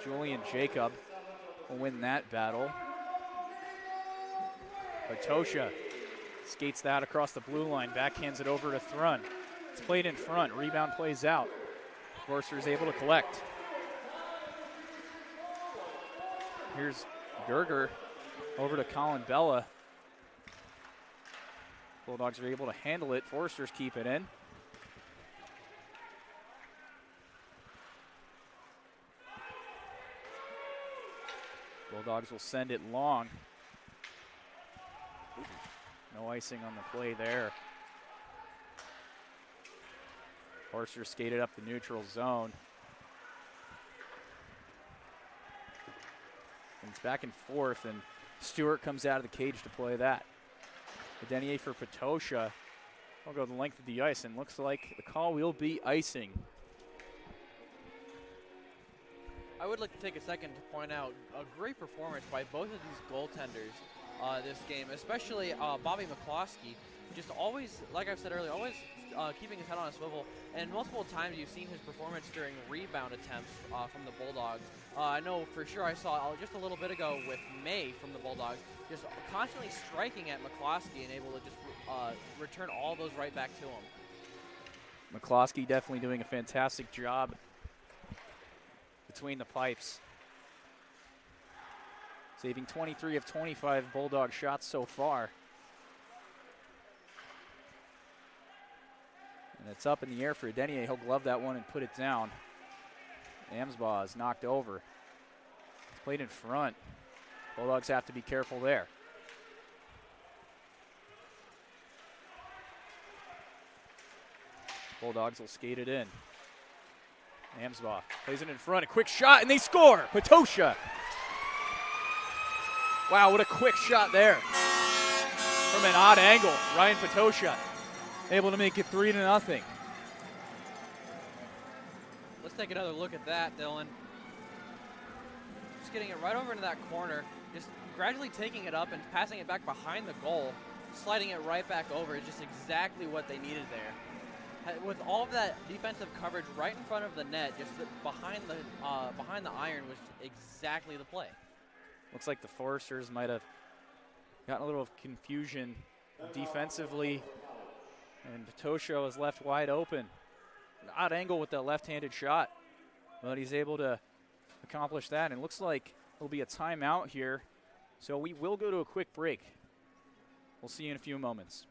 Julian Jacob will win that battle. Potosha skates that across the blue line, backhands it over to Thrun. It's played in front, rebound plays out. Forster's able to collect. Here's Gerger over to Colin Bella. Bulldogs are able to handle it. Foresters keep it in. Bulldogs will send it long. No icing on the play there. Forster skated up the neutral zone. And it's back and forth, and Stewart comes out of the cage to play that. Denier for Potosha will go the length of the ice, and looks like the call will be icing. I would like to take a second to point out a great performance by both of these goaltenders this game, especially Bobby McCloskey. Just always, like I've said earlier, always keeping his head on a swivel. And multiple times you've seen his performance during rebound attempts from the Bulldogs. I know for sure I saw just a little bit ago with May from the Bulldogs, just constantly striking at McCloskey and able to just return all those right back to him. McCloskey definitely doing a fantastic job between the pipes. Saving 23 of 25 Bulldog shots so far. And it's up in the air for Denier. He'll glove that one and put it down. Amsbaugh is knocked over. It's Played in front. Bulldogs have to be careful there. Bulldogs will skate it in. Amsbaugh plays it in front, a quick shot, and they score! Patosha. Wow, what a quick shot there. From an odd angle, Ryan Patosha able to make it 3-0. Let's take another look at that, Dylan. Just getting it right over into that corner, just gradually taking it up and passing it back behind the goal, sliding it right back over is just exactly what they needed there. With all of that defensive coverage right in front of the net, just behind the iron was exactly the play. Looks like the Foresters might have gotten a little confusion defensively, and Patosha was left wide open. An odd angle with the left-handed shot, but he's able to accomplish that, and it looks like there'll be a timeout here, so we will go to a quick break. We'll see you in a few moments.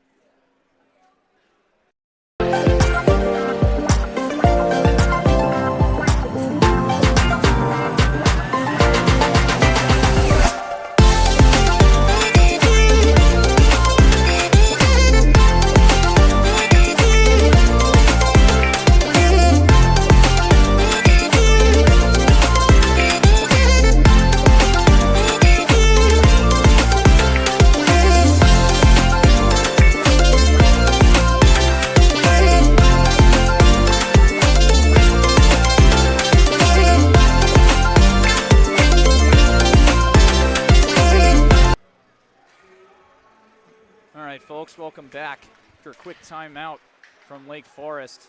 Folks, welcome back after a quick timeout from Lake Forest.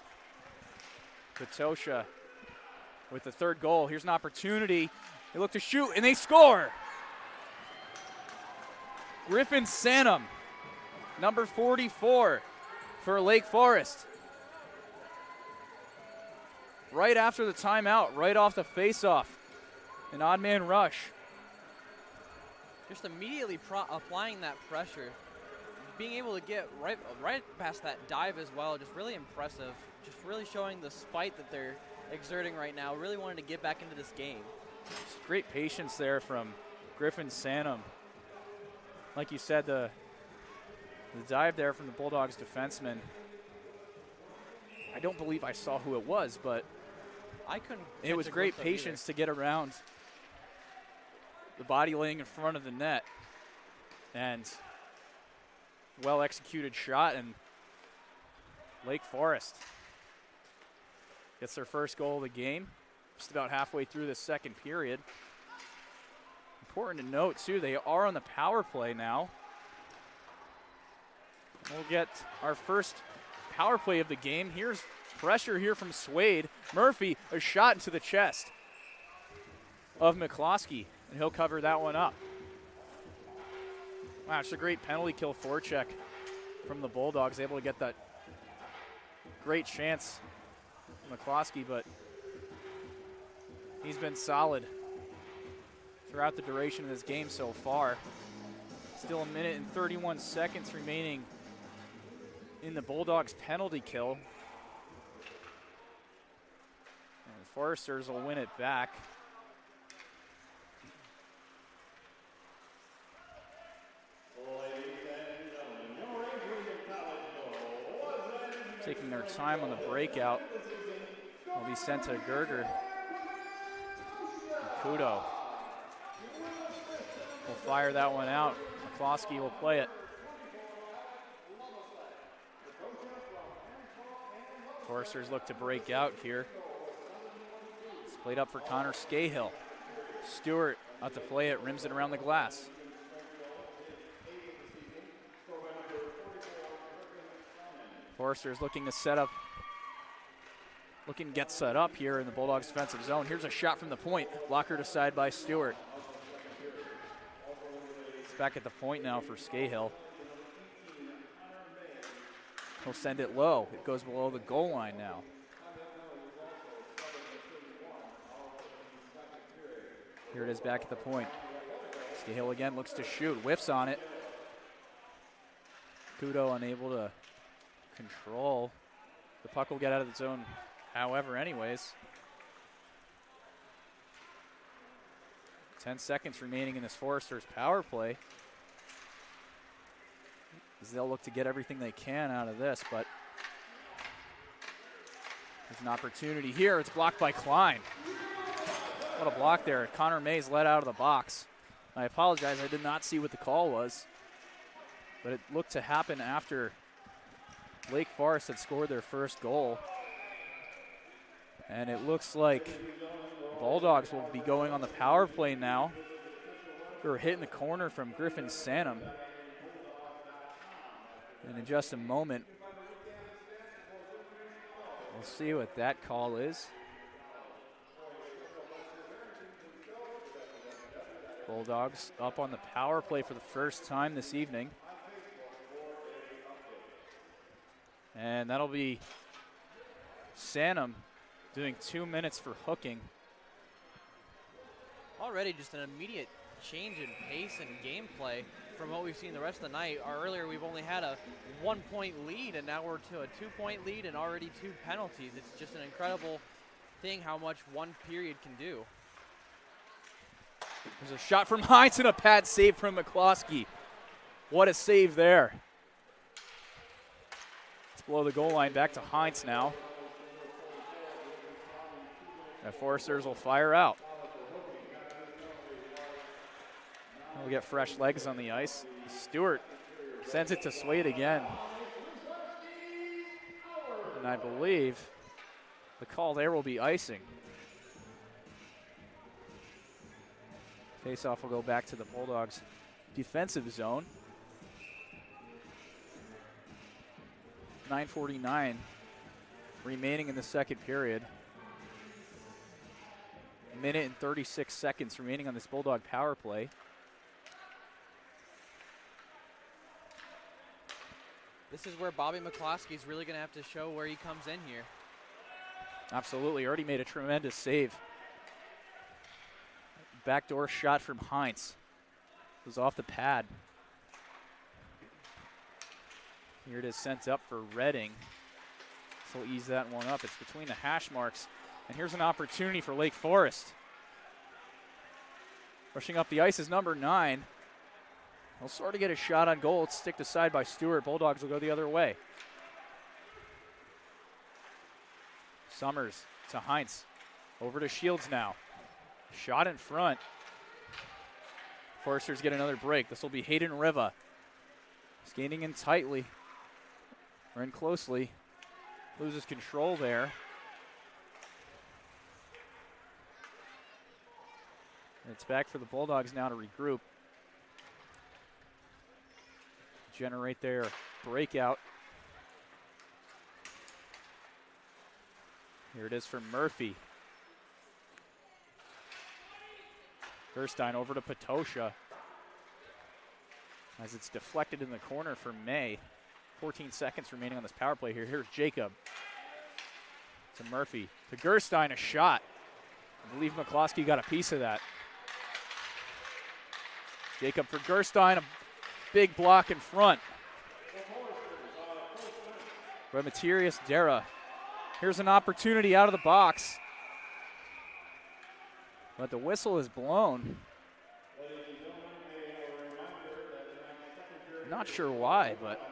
Patosha with the third goal. Here's an opportunity. They look to shoot, and they score. Griffin Sanum, number 44 for Lake Forest. Right after the timeout, right off the face-off. An odd man rush. Just immediately applying that pressure. Being able to get right past that dive as well, just really impressive. Just really showing the spite that they're exerting right now. Really wanted to get back into this game. Just great patience there from Griffin Sanum. Like you said, the dive there from the Bulldogs defenseman. I don't believe I saw who it was, but I couldn't. It was great patience to get around the body laying in front of the net, and well executed shot, and Lake Forest gets their first goal of the game just about halfway through the second period. Important to note too, they are on the power play now. We'll get our first power play of the game. Here's pressure here from Swade. Murphy, a shot into the chest of McCloskey, and he'll cover that one up. Wow, it's a great penalty kill forecheck from the Bulldogs, able to get that great chance from McCloskey, but he's been solid throughout the duration of this game so far. Still a minute and 31 seconds remaining in the Bulldogs penalty kill. And the Foresters will win it back. Taking their time on the breakout. Will be sent to Gerger. Kudo will fire that one out. McCloskey will play it. Foresters look to break out here. It's played up for Connor Scahill. Stewart out to play it, rims it around the glass. Foresters looking to get set up here in the Bulldogs defensive zone. Here's a shot from the point, blockered aside by Stewart. It's back at the point now for Scahill. He'll send it low. It goes below the goal line now. Here it is back at the point. Scahill again looks to shoot, whiffs on it. Kudo unable to control. The puck will get out of the zone, however, anyways. 10 seconds remaining in this Foresters power play, as they'll look to get everything they can out of this, but there's an opportunity here. It's blocked by Klein. What a block there. Connor Mays let out of the box. I apologize, I did not see what the call was, but it looked to happen after Lake Forest had scored their first goal. And it looks like Bulldogs will be going on the power play now. They were hitting the corner from Griffin Sanum. And in just a moment, we'll see what that call is. Bulldogs up on the power play for the first time this evening. And that'll be Sanum doing 2 minutes for hooking. Already just an immediate change in pace and gameplay from what we've seen the rest of the night. Earlier we've only had a 1-point lead, and now we're to a 2-point lead and already 2 penalties. It's just an incredible thing how much one period can do. There's a shot from Heinz and a pad save from McCloskey. What a save there. It's below the goal line, back to Heinz now. The Foresters will fire out. We'll get fresh legs on the ice. Stewart sends it to Swade again. And I believe the call there will be icing. Faceoff will go back to the Bulldogs' defensive zone. 9:49 remaining in the second period. A minute and 36 seconds remaining on this Bulldog power play. This is where Bobby McCloskey is really going to have to show where he comes in here. Absolutely, already made a tremendous save. Backdoor shot from Heinz. It was off the pad. Here it is sent up for Redding. So we'll ease that one up. It's between the hash marks. And here's an opportunity for Lake Forest. Rushing up the ice is number 9. He'll sort of get a shot on goal. It's sticked aside by Stewart. Bulldogs will go the other way. Summers to Heinz. Over to Shields now. Shot in front. Foresters get another break. This will be Hayden Riva. Skating in tightly. Or in closely. Loses control there. And it's back for the Bulldogs now to regroup. Generate their breakout. Here it is from Murphy. Gerstein over to Patosha. As it's deflected in the corner for May. 14 seconds remaining on this power play here. Here's Jacob. To Murphy. To Gerstein, a shot. I believe McCloskey got a piece of that. Jacob for Gerstein, a big block in front. By Materius Dera. Here's an opportunity out of the box. But the whistle is blown. Not sure why, but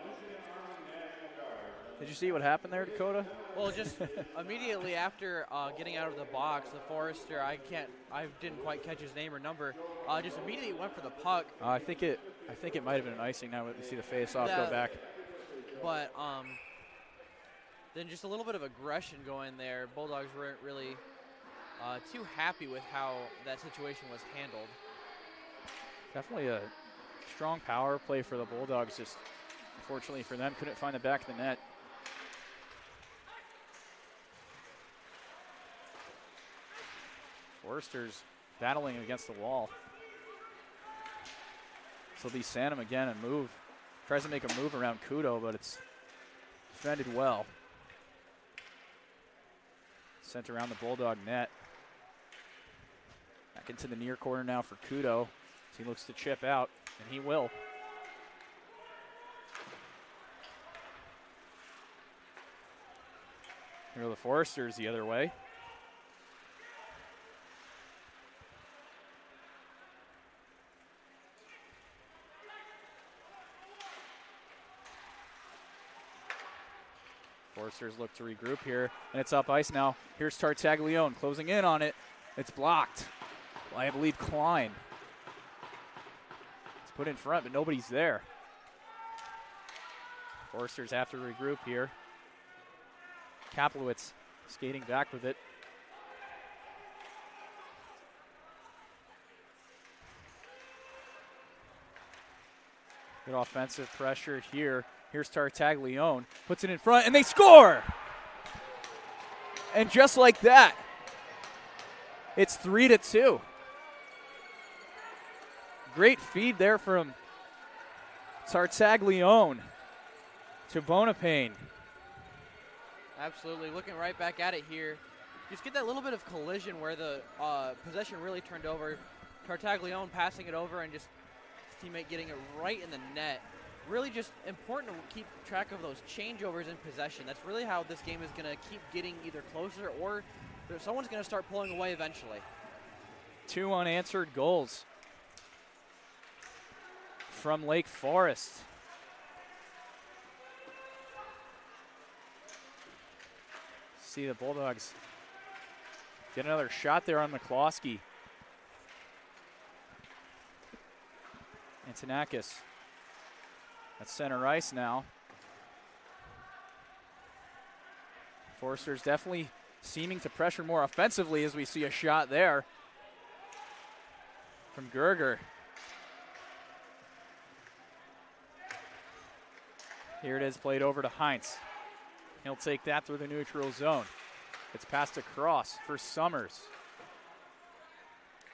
did you see what happened there, Dakota? Well, just immediately after getting out of the box, the Forester, I didn't quite catch his name or number, just immediately went for the puck. I think it might have been an icing. Now we see the face-off go back. But then just a little bit of aggression going there. Bulldogs weren't really too happy with how that situation was handled. Definitely a strong power play for the Bulldogs. Just unfortunately for them, couldn't find the back of the net. Foresters battling against the wall. So it'll be Sanum again and move. Tries to make a move around Kudo, but it's defended well. Sent around the Bulldog net. Back into the near corner now for Kudo. He looks to chip out, and he will. Here are the Foresters the other way. Foresters look to regroup here, and it's up ice now. Here's Tartaglione closing in on it. It's blocked by, I believe, Klein. It's put in front, but nobody's there. Foresters have to regroup here. Kaplowitz skating back with it. Good offensive pressure here. Here's Tartaglione, puts it in front, and they score! And just like that, it's 3-2. Great feed there from Tartaglione to Bonapane. Absolutely, looking right back at it here. Just get that little bit of collision where the possession really turned over. Tartaglione passing it over and just his teammate getting it right in the net. Really just important to keep track of those changeovers in possession. That's really how this game is going to keep getting either closer or someone's going to start pulling away eventually. 2 unanswered goals from Lake Forest. See the Bulldogs get another shot there on McCloskey. Antonakis at center ice now. Foresters definitely seeming to pressure more offensively as we see a shot there from Gerger. Here it is, played over to Heinz. He'll take that through the neutral zone. It's passed across for Summers.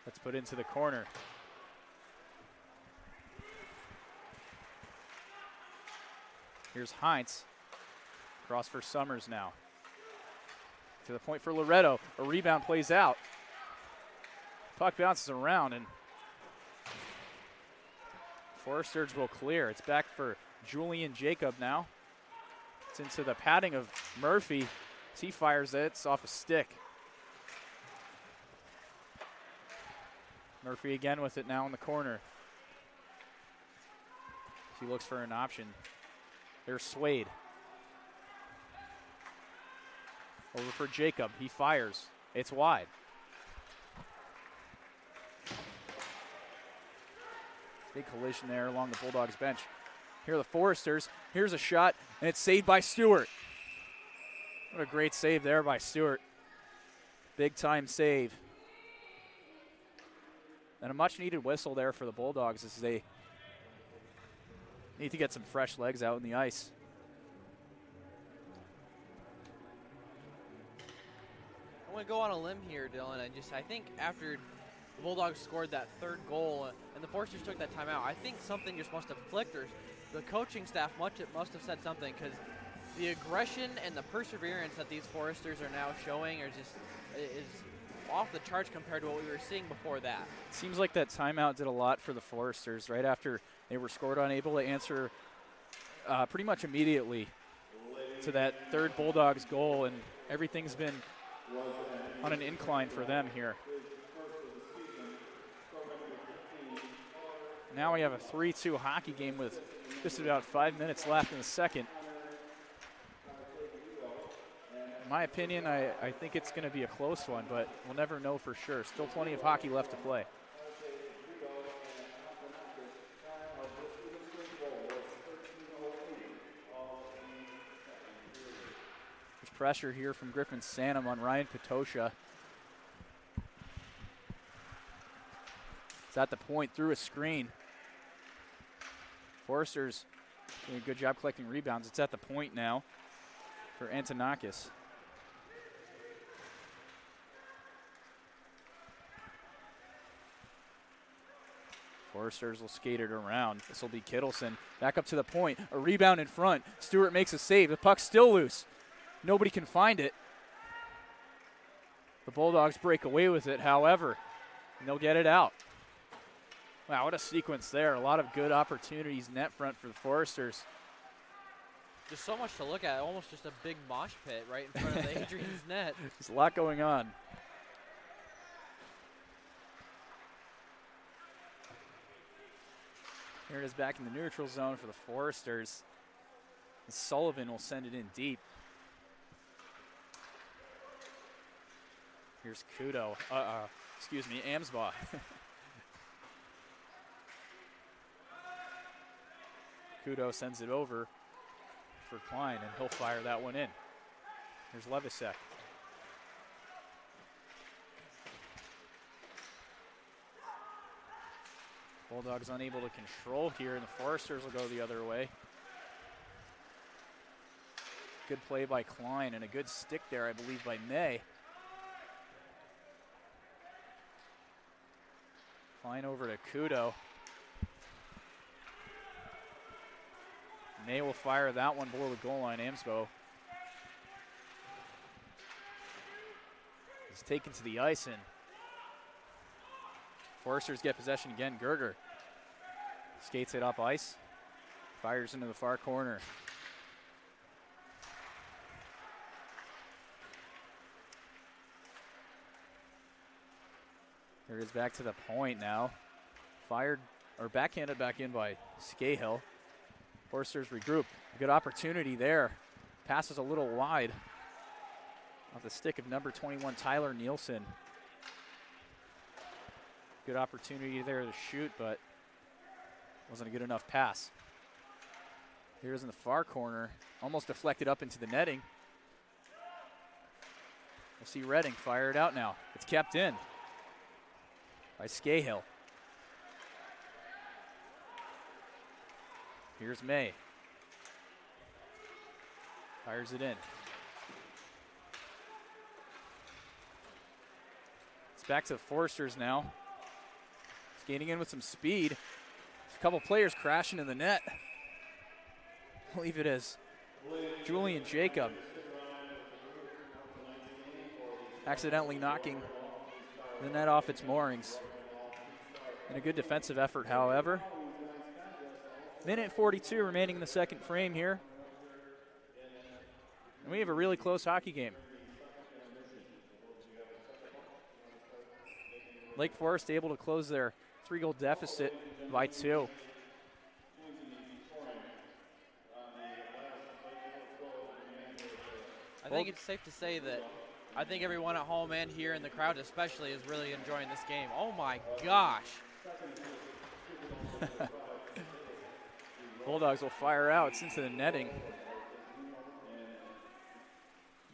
That's put into the corner. Here's Heinz. Cross for Summers now. To the point for Loretto. A rebound plays out. Puck bounces around and Foresters will clear. It's back for Julian Jacob now. It's into the padding of Murphy. As he fires it, it's off a stick. Murphy again with it now in the corner. He looks for an option. There's Swade. Over for Jacob. He fires. It's wide. Big collision there along the Bulldogs bench. Here are the Foresters. Here's a shot, and it's saved by Stewart. What a great save there by Stewart. Big time save. And a much needed whistle there for the Bulldogs as they need to get some fresh legs out in the ice. I'm going to go on a limb here, Dylan, and I think after the Bulldogs scored that third goal and the Foresters took that timeout, I think something just must have clicked, or the coaching staff must have said something, because the aggression and the perseverance that these Foresters are now showing is off the charts compared to what we were seeing before that. Seems like that timeout did a lot for the Foresters right after they were scored on, able to answer pretty much immediately to that third Bulldogs goal, and everything's been on an incline for them here. Now we have a 3-2 hockey game with just about 5 minutes left in the second. In my opinion, I think it's going to be a close one, but we'll never know for sure. Still plenty of hockey left to play. There's pressure here from Griffin Sanum on Ryan Patosha. It's at the point through a screen. Foresters doing a good job collecting rebounds. It's at the point now for Antonakis. Foresters will skate it around. This will be Kittleson. Back up to the point. A rebound in front. Stewart makes a save. The puck's still loose. Nobody can find it. The Bulldogs break away with it, however, and they'll get it out. Wow, what a sequence there. A lot of good opportunities net front for the Foresters. Just so much to look at. Almost just a big mosh pit right in front of the Adrian's net. There's a lot going on. Here it is back in the neutral zone for the Foresters. And Sullivan will send it in deep. Here's Kudo. Excuse me, Amsbaugh. Kudo sends it over for Klein, and he'll fire that one in. Here's Levisek. Bulldogs unable to control here, and the Foresters will go the other way. Good play by Klein, and a good stick there, I believe, by May. Klein over to Kudo. May will fire that one below the goal line. Amsbo is taken to the ice, and Foresters get possession again. Gerger skates it up ice, fires into the far corner. Here it is back to the point now. Fired or backhanded back in by Scahill. Foresters regroup. Good opportunity there. Passes a little wide off the stick of number 21, Tyler Nielsen. Good opportunity there to shoot, but wasn't a good enough pass. Here's in the far corner, almost deflected up into the netting. We'll see Redding fire it out now. It's kept in by Scahill. Here's May. Fires it in. It's back to the Foresters now. Skating in with some speed. A couple players crashing in the net. I believe it is Julian Jacob accidentally knocking the net off its moorings. And a good defensive effort, however. Minute 42 remaining in the second frame here. And we have a really close hockey game. Lake Forest able to close their 3-goal deficit by 2. I think it's safe to say that I think everyone at home and here in the crowd especially is really enjoying this game. Oh my gosh. Bulldogs will fire out. It's into the netting.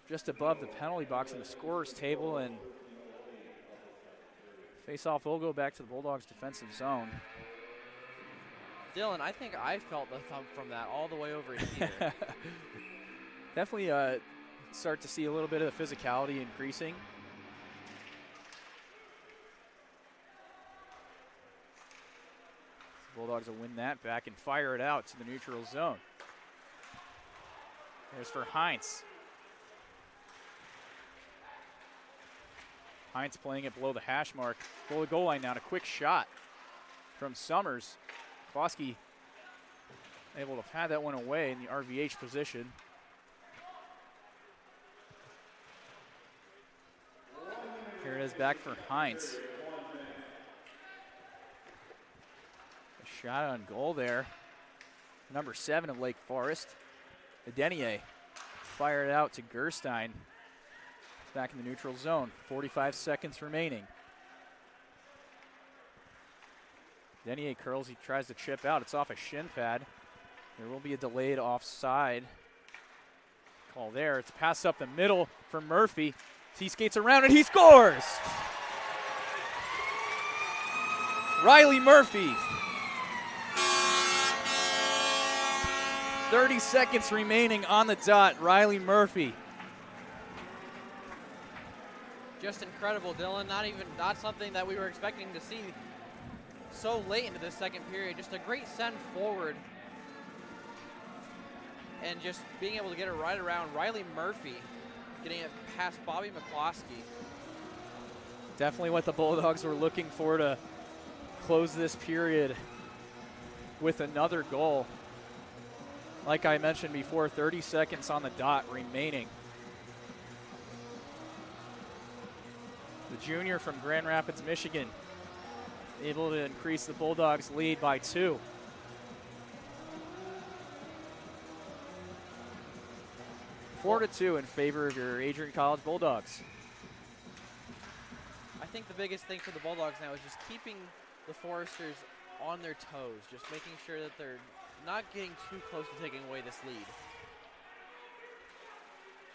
Just above the penalty box in the scorer's table, and face-off will go back to the Bulldogs' defensive zone. Dylan, I think I felt the thump from that all the way over here. Definitely start to see a little bit of the physicality increasing. Bulldogs will win that back and fire it out to the neutral zone. There's for Heinz. Heinz playing it below the hash mark. Below the goal line now. A quick shot from Summers. Klosky able to pad that one away in the RVH position. Here it is back for Heinz. A shot on goal there. Number 7 of Lake Forest. Adenier fired out to Gerstein. It's back in the neutral zone. 45 seconds remaining. Denier curls, he tries to chip out. It's off a shin pad. There will be a delayed offside call there. It's a pass up the middle for Murphy. He skates around and he scores! Riley Murphy. 30 seconds remaining on the dot. Riley Murphy. Just incredible, Dylan. Not something that we were expecting to see so late into the second period. Just a great send forward. And just being able to get it right around Riley Murphy, getting it past Bobby McCloskey. Definitely what the Bulldogs were looking for to close this period with another goal. Like I mentioned before, 30 seconds on the dot remaining. The junior from Grand Rapids, Michigan, able to increase the Bulldogs' lead by 2. Four to 2 in favor of your Adrian College Bulldogs. think the biggest thing for the Bulldogs now is just keeping the Foresters on their toes, just making sure that they're not getting too close to taking away this lead.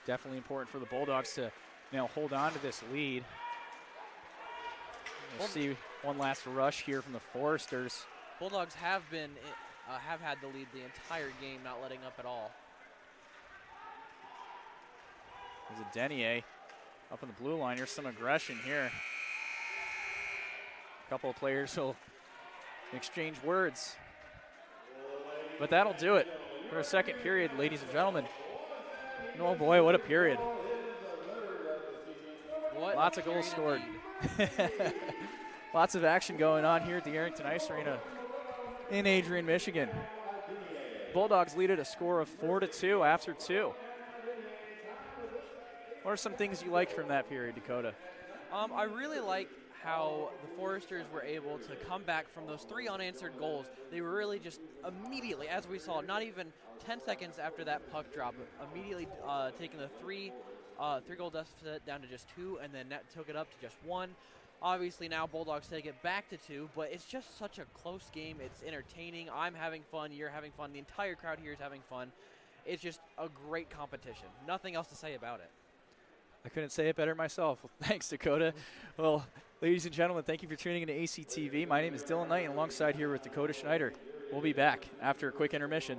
Definitely important for the Bulldogs to now hold on to this lead. We'll see one last rush here from the Foresters. Bulldogs have had the lead the entire game, not letting up at all. There's a Denier up in the blue line. Here's some aggression here. A couple of players will exchange words. But that'll do it for a second period, ladies and gentlemen. And oh boy, what a period. Lots of goals scored. Lots of action going on here at the Arrington Ice Arena in Adrian, Michigan. Bulldogs lead at a score of 4-2 after 2. What are some things you liked from that period, Dakota? I really like how the Foresters were able to come back from those 3 unanswered goals. They were really just immediately, as we saw, not even 10 seconds after that puck drop, immediately taking the 3-goal deficit down to just 2, and then took it up to just 1. Obviously now Bulldogs take it back to 2, but it's just such a close game. It's entertaining. I'm having fun. You're having fun. The entire crowd here is having fun. It's just a great competition. Nothing else to say about it. I couldn't say it better myself. Well, thanks, Dakota. Well, ladies and gentlemen, thank you for tuning into ACTV. My name is Dylan Knight, and alongside here with Dakota Schneider. We'll be back after a quick intermission.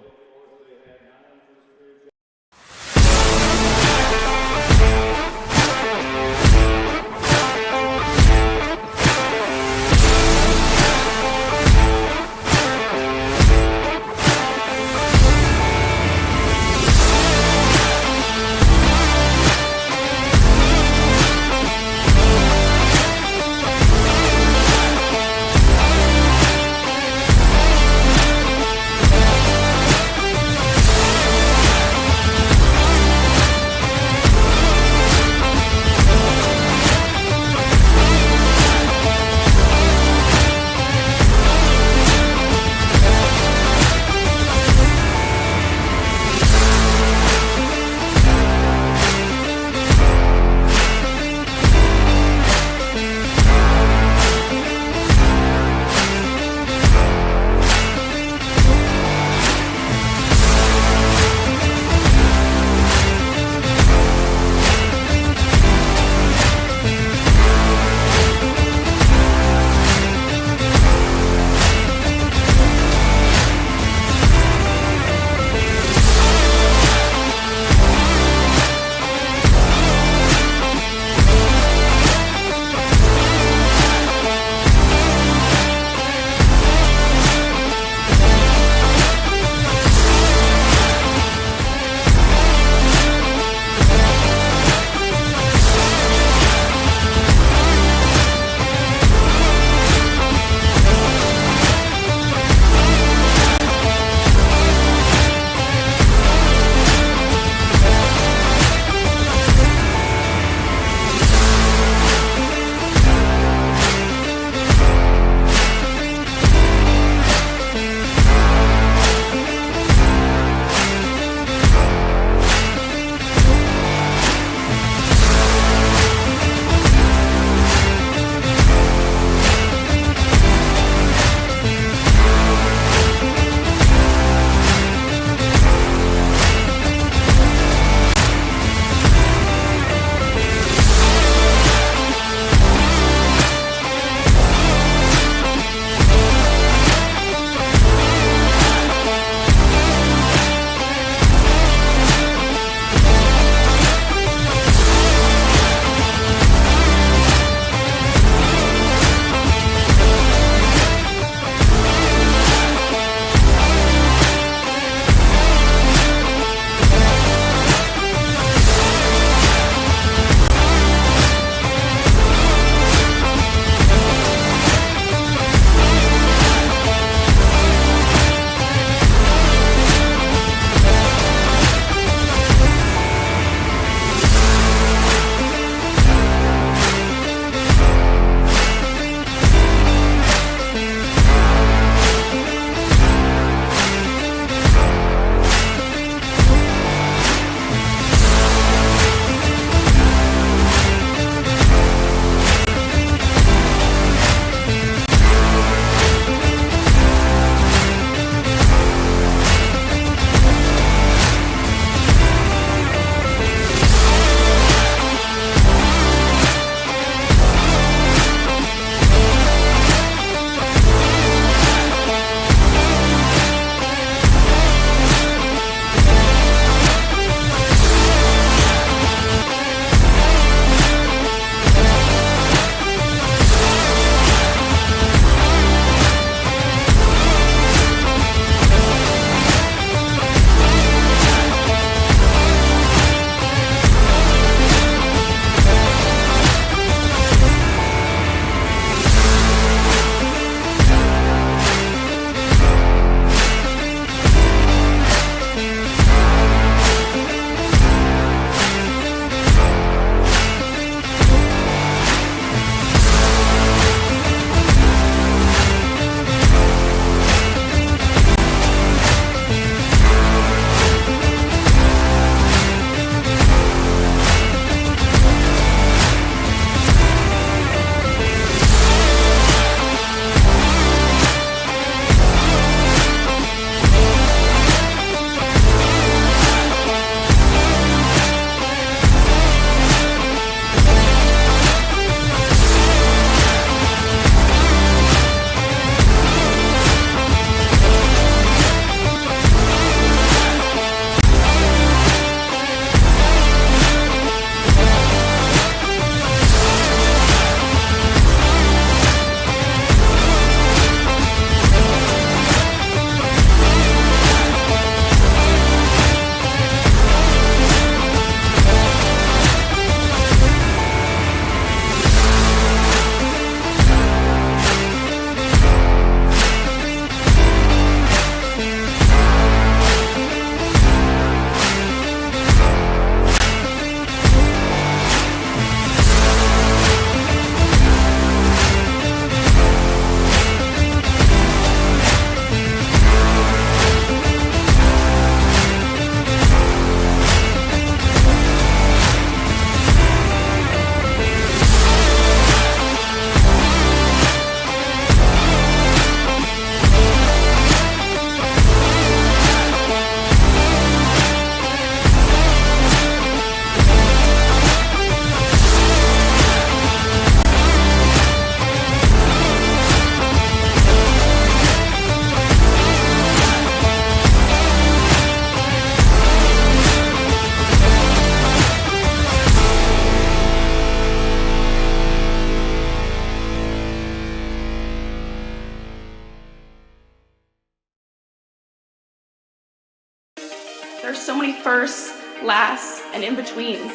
firsts, lasts, and in-betweens.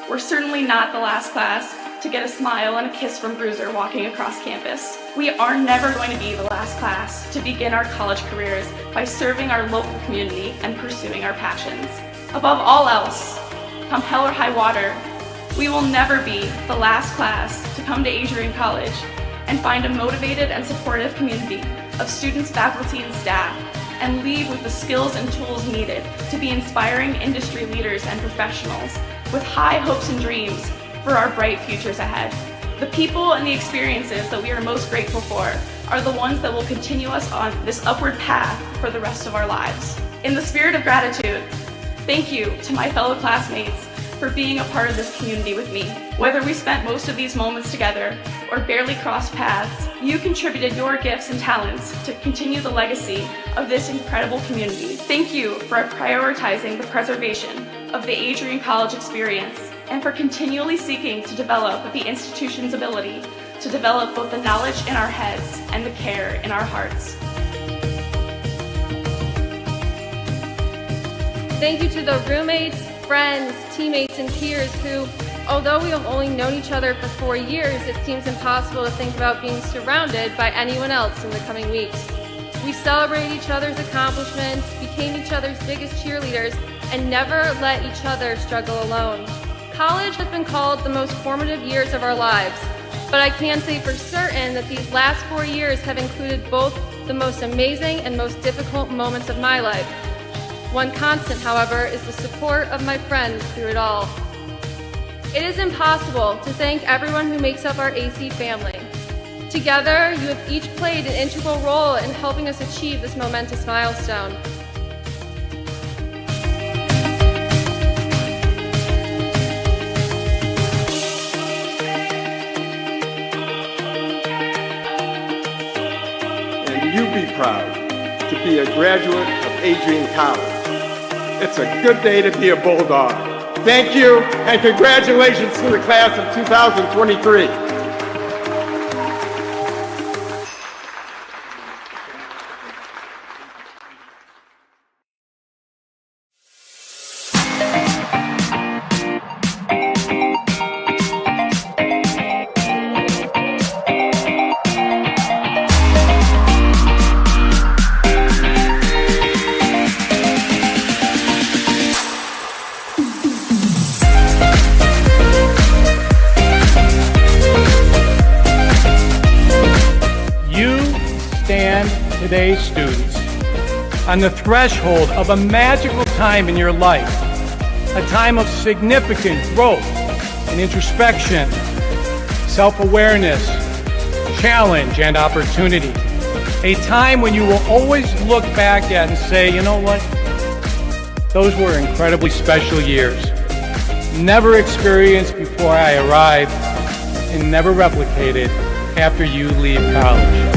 We're certainly not the last class to get a smile and a kiss from Bruiser walking across campus. We are never going to be the last class to begin our college careers by serving our local community and pursuing our passions. Above all else, come hell or high water, we will never be the last class to come to Adrian College and find a motivated and supportive community of students, faculty, and staff, and leave with the skills and tools needed to be inspiring industry leaders and professionals with high hopes and dreams for our bright futures ahead. The people and the experiences that we are most grateful for are the ones that will continue us on this upward path for the rest of our lives. In the spirit of gratitude, thank you to my fellow classmates for being a part of this community with me. Whether we spent most of these moments together or barely crossed paths, you contributed your gifts and talents to continue the legacy of this incredible community. Thank you for prioritizing the preservation of the Adrian College experience and for continually seeking to develop the institution's ability to develop both the knowledge in our heads and the care in our hearts. Thank you to the roommates, friends, teammates, and peers who, although we have only known each other for 4 years, it seems impossible to think about being surrounded by anyone else in the coming weeks. We celebrate each other's accomplishments, became each other's biggest cheerleaders, and never let each other struggle alone. College has been called the most formative years of our lives, but I can say for certain that these last 4 years have included both the most amazing and most difficult moments of my life. One constant, however, is the support of my friends through it all. It is impossible to thank everyone who makes up our AC family. Together, you have each played an integral role in helping us achieve this momentous milestone. And you be proud to be a graduate of Adrian College. It's a good day to be a Bulldog. Thank you, and congratulations to the class of 2023. Today's students on the threshold of a magical time in your life, a time of significant growth and introspection, self-awareness, challenge, and opportunity. A time when you will always look back at and say, you know what? Those were incredibly special years. Never experienced before I arrived and never replicated after you leave college.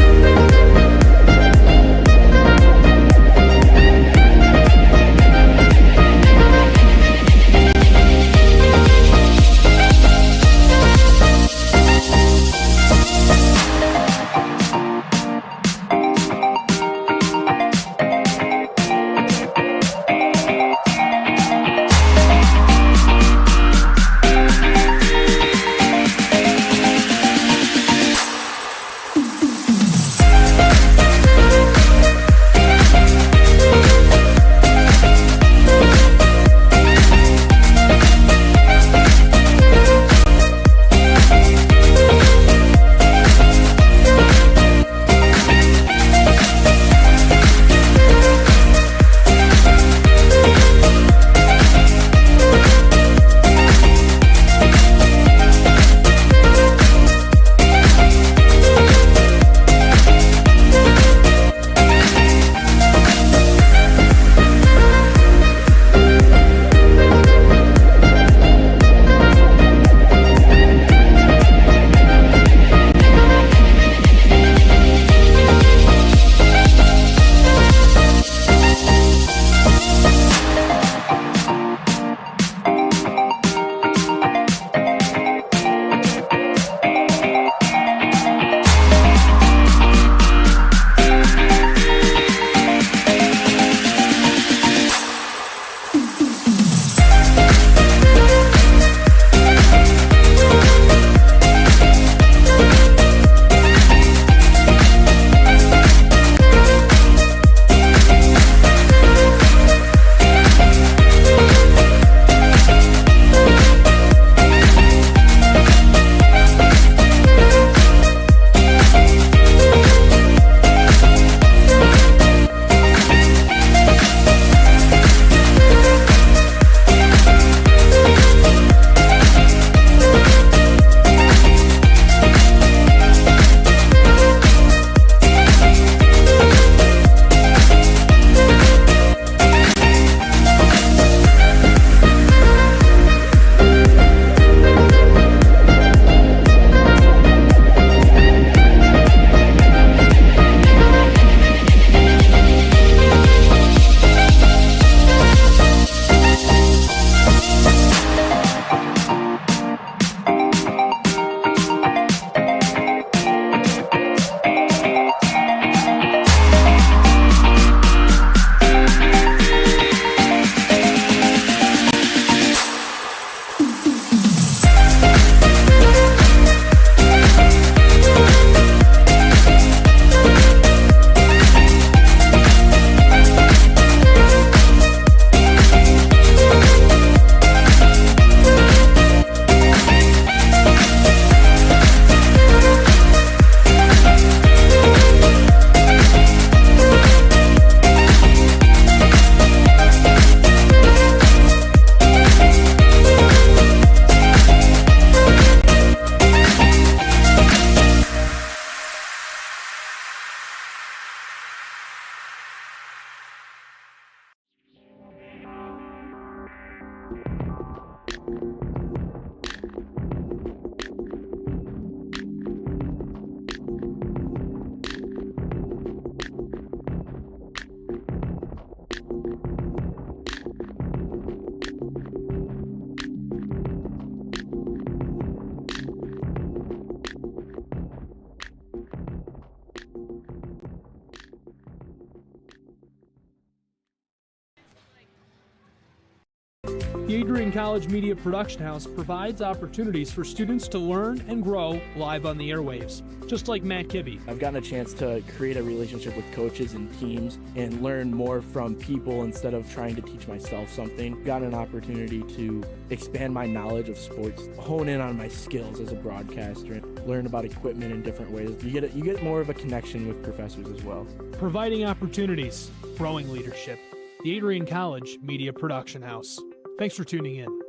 The Adrian College Media Production House provides opportunities for students to learn and grow live on the airwaves, just like Matt Kibbe. I've gotten a chance to create a relationship with coaches and teams and learn more from people instead of trying to teach myself something. Got an opportunity to expand my knowledge of sports, hone in on my skills as a broadcaster, learn about equipment in different ways. You get more of a connection with professors as well. Providing opportunities, growing leadership. The Adrian College Media Production House. Thanks for tuning in.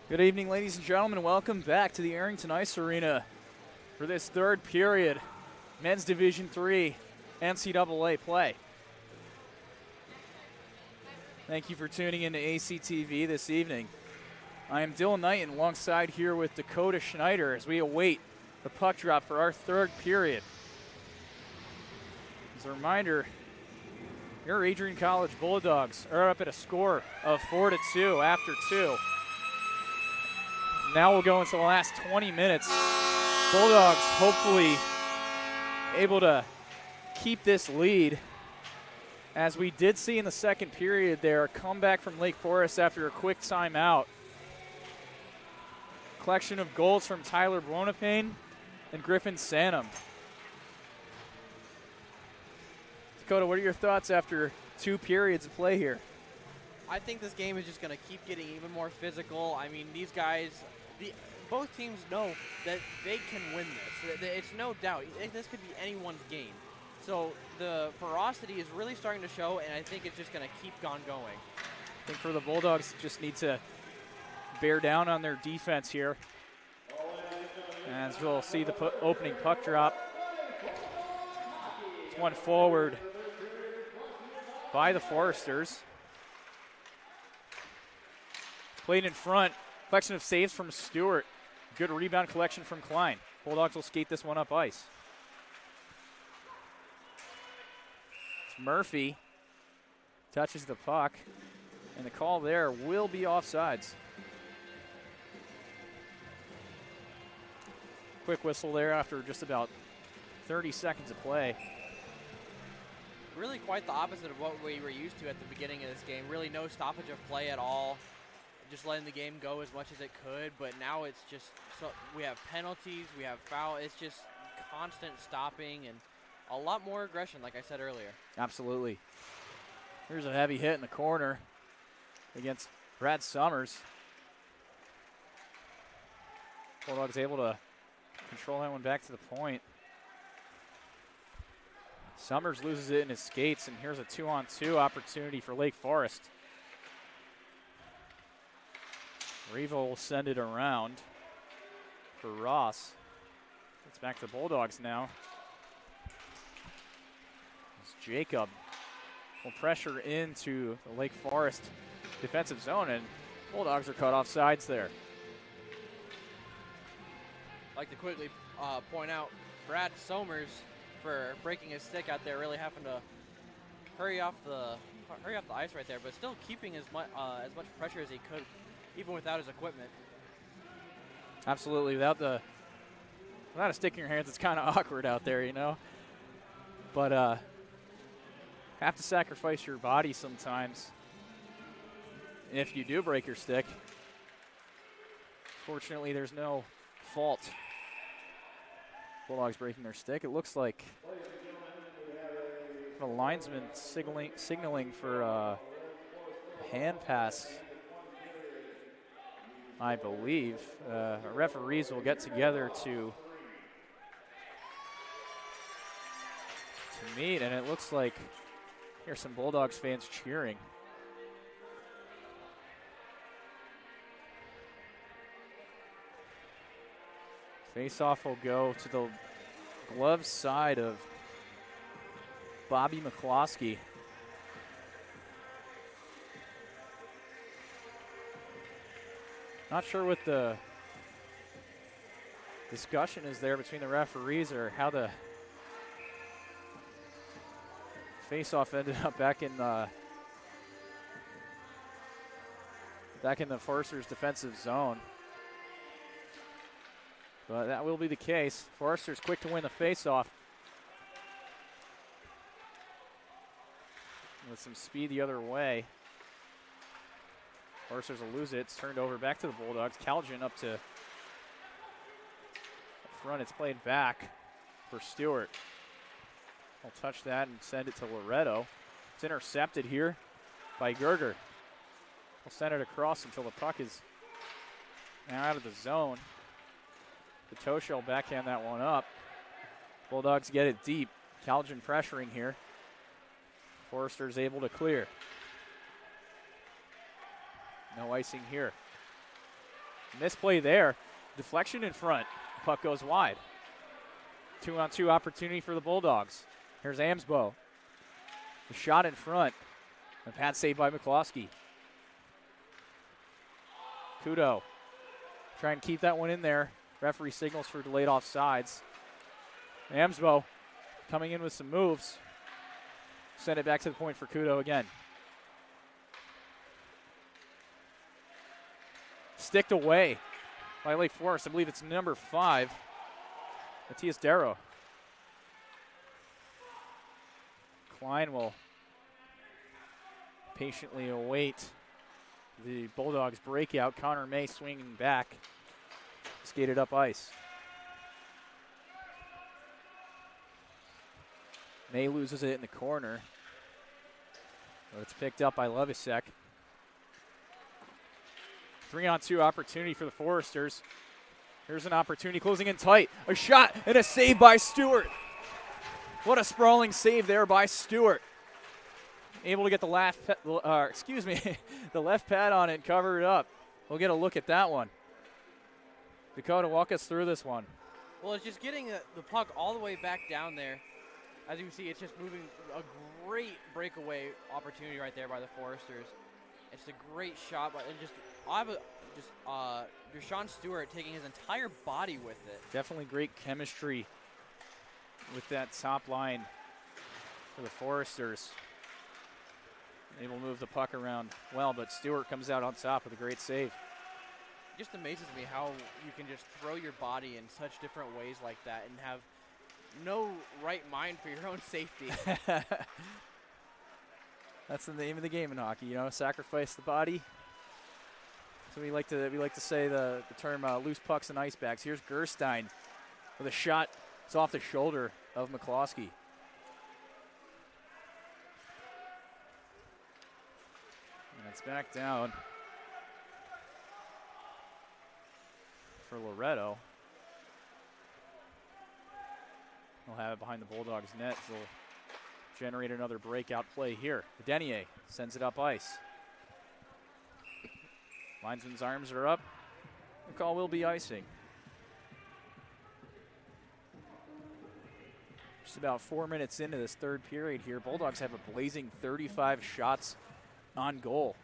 Good evening, ladies and gentlemen. Welcome back to the Arrington Ice Arena for this third period, Men's Division III NCAA play. Thank you for tuning in to ACTV this evening. I am Dylan Knight alongside here with Dakota Schneider as we await the puck drop for our third period. As a reminder, your Adrian College Bulldogs are up at a score of 4-2 after 2. Now we'll go into the last 20 minutes. Bulldogs hopefully able to keep this lead. As we did see in the second period there, a comeback from Lake Forest after a quick timeout. Collection of goals from Tyler Bonapane and Griffin Sanum. Dakota, what are your thoughts after 2 periods of play here? I think this game is just going to keep getting even more physical. I mean, these guys, both teams know that they can win this. It's no doubt. This could be anyone's game. So the ferocity is really starting to show, and I think it's just going to keep on going. I think for the Bulldogs, just need to bear down on their defense here. As we'll see the opening puck drop. It's one forward by the Foresters. Played in front. Collection of saves from Stewart. Good rebound collection from Klein. Bulldogs will skate this one up ice. It's Murphy. Touches the puck. And the call there will be offsides. Quick whistle there after just about 30 seconds of play. Really quite the opposite of what we were used to at the beginning of this game. Really no stoppage of play at all. Just letting the game go as much as it could, but now it's just, so we have penalties, we have foul. It's just constant stopping and a lot more aggression, like I said earlier. Absolutely. Here's a heavy hit in the corner against Brad Summers. Bulldogs able to control that one back to the point. Summers loses it in his skates, and here's a 2-on-2 opportunity for Lake Forest. Revo will send it around for Ross. It's back to the Bulldogs now. As Jacob will pressure into the Lake Forest defensive zone, and Bulldogs are cut off sides there. I'd like to quickly point out Brad Somers for breaking his stick out there, really having to hurry off the ice right there, but still keeping as much pressure as he could, even without his equipment. Absolutely, without a stick in your hands, it's kind of awkward out there, you know. But have to sacrifice your body sometimes if you do break your stick. Fortunately, there's no fault. Bulldogs breaking their stick. It looks like the linesman signaling for a hand pass, I believe. Referees will get together to meet, and it looks like here's some Bulldogs fans cheering. Face-off will go to the glove side of Bobby McCloskey. Not sure what the discussion is there between the referees or how the face-off ended up back in the Foresters' defensive zone. But that will be the case. Foresters quick to win the face-off. with some speed the other way. Foresters will lose it. It's turned over back to the Bulldogs. Calgin up to front. It's played back for Stewart. He'll touch that and send it to Loretto. It's intercepted here by Gerger. We'll send it across until the puck is now out of the zone. The toe shell backhand that one up. Bulldogs get it deep. Calgin pressuring here. Forrester's able to clear. No icing here. Misplay there. Deflection in front. Puck goes wide. 2-on-2 opportunity for the Bulldogs. Here's Amsbo. The shot in front. A pad save by McCloskey. Kudo. Try and keep that one in there. Referee signals for delayed offsides. Amsbo coming in with some moves. Send it back to the point for Kudo again. Sticked away by Lake Forest. I believe it's number 5, Matthias Darrow. Klein will patiently await the Bulldogs breakout. Connor May swinging back, skated up ice. May loses it in the corner, but it's picked up by Levisek. 3-on-2 opportunity for the Foresters. Here's an opportunity closing in tight. A shot and a save by Stewart. What a sprawling save there by Stewart. Able to get the left pad on it and cover it up. We'll get a look at that one. Dakota, walk us through this one. Well, it's just getting the puck all the way back down there. As you can see, it's just moving a great breakaway opportunity right there by the Foresters. It's a great shot, but Deshaun Stewart taking his entire body with it. Definitely great chemistry with that top line for the Foresters. Able to move the puck around well, but Stewart comes out on top with a great save. It just amazes me how you can just throw your body in such different ways like that and have no right mind for your own safety. That's the name of the game in hockey, you know, sacrifice the body. So we like to say the term loose pucks and ice bags. Here's Gerstein with a shot. It's off the shoulder of McCloskey. And it's back down for Loretto. They'll have it behind the Bulldogs' net. They'll generate another breakout play here. Denier sends it up ice. Linesman's arms are up. The call will be icing. Just about 4 minutes into this third period here. Bulldogs have a blazing 35 shots on goal.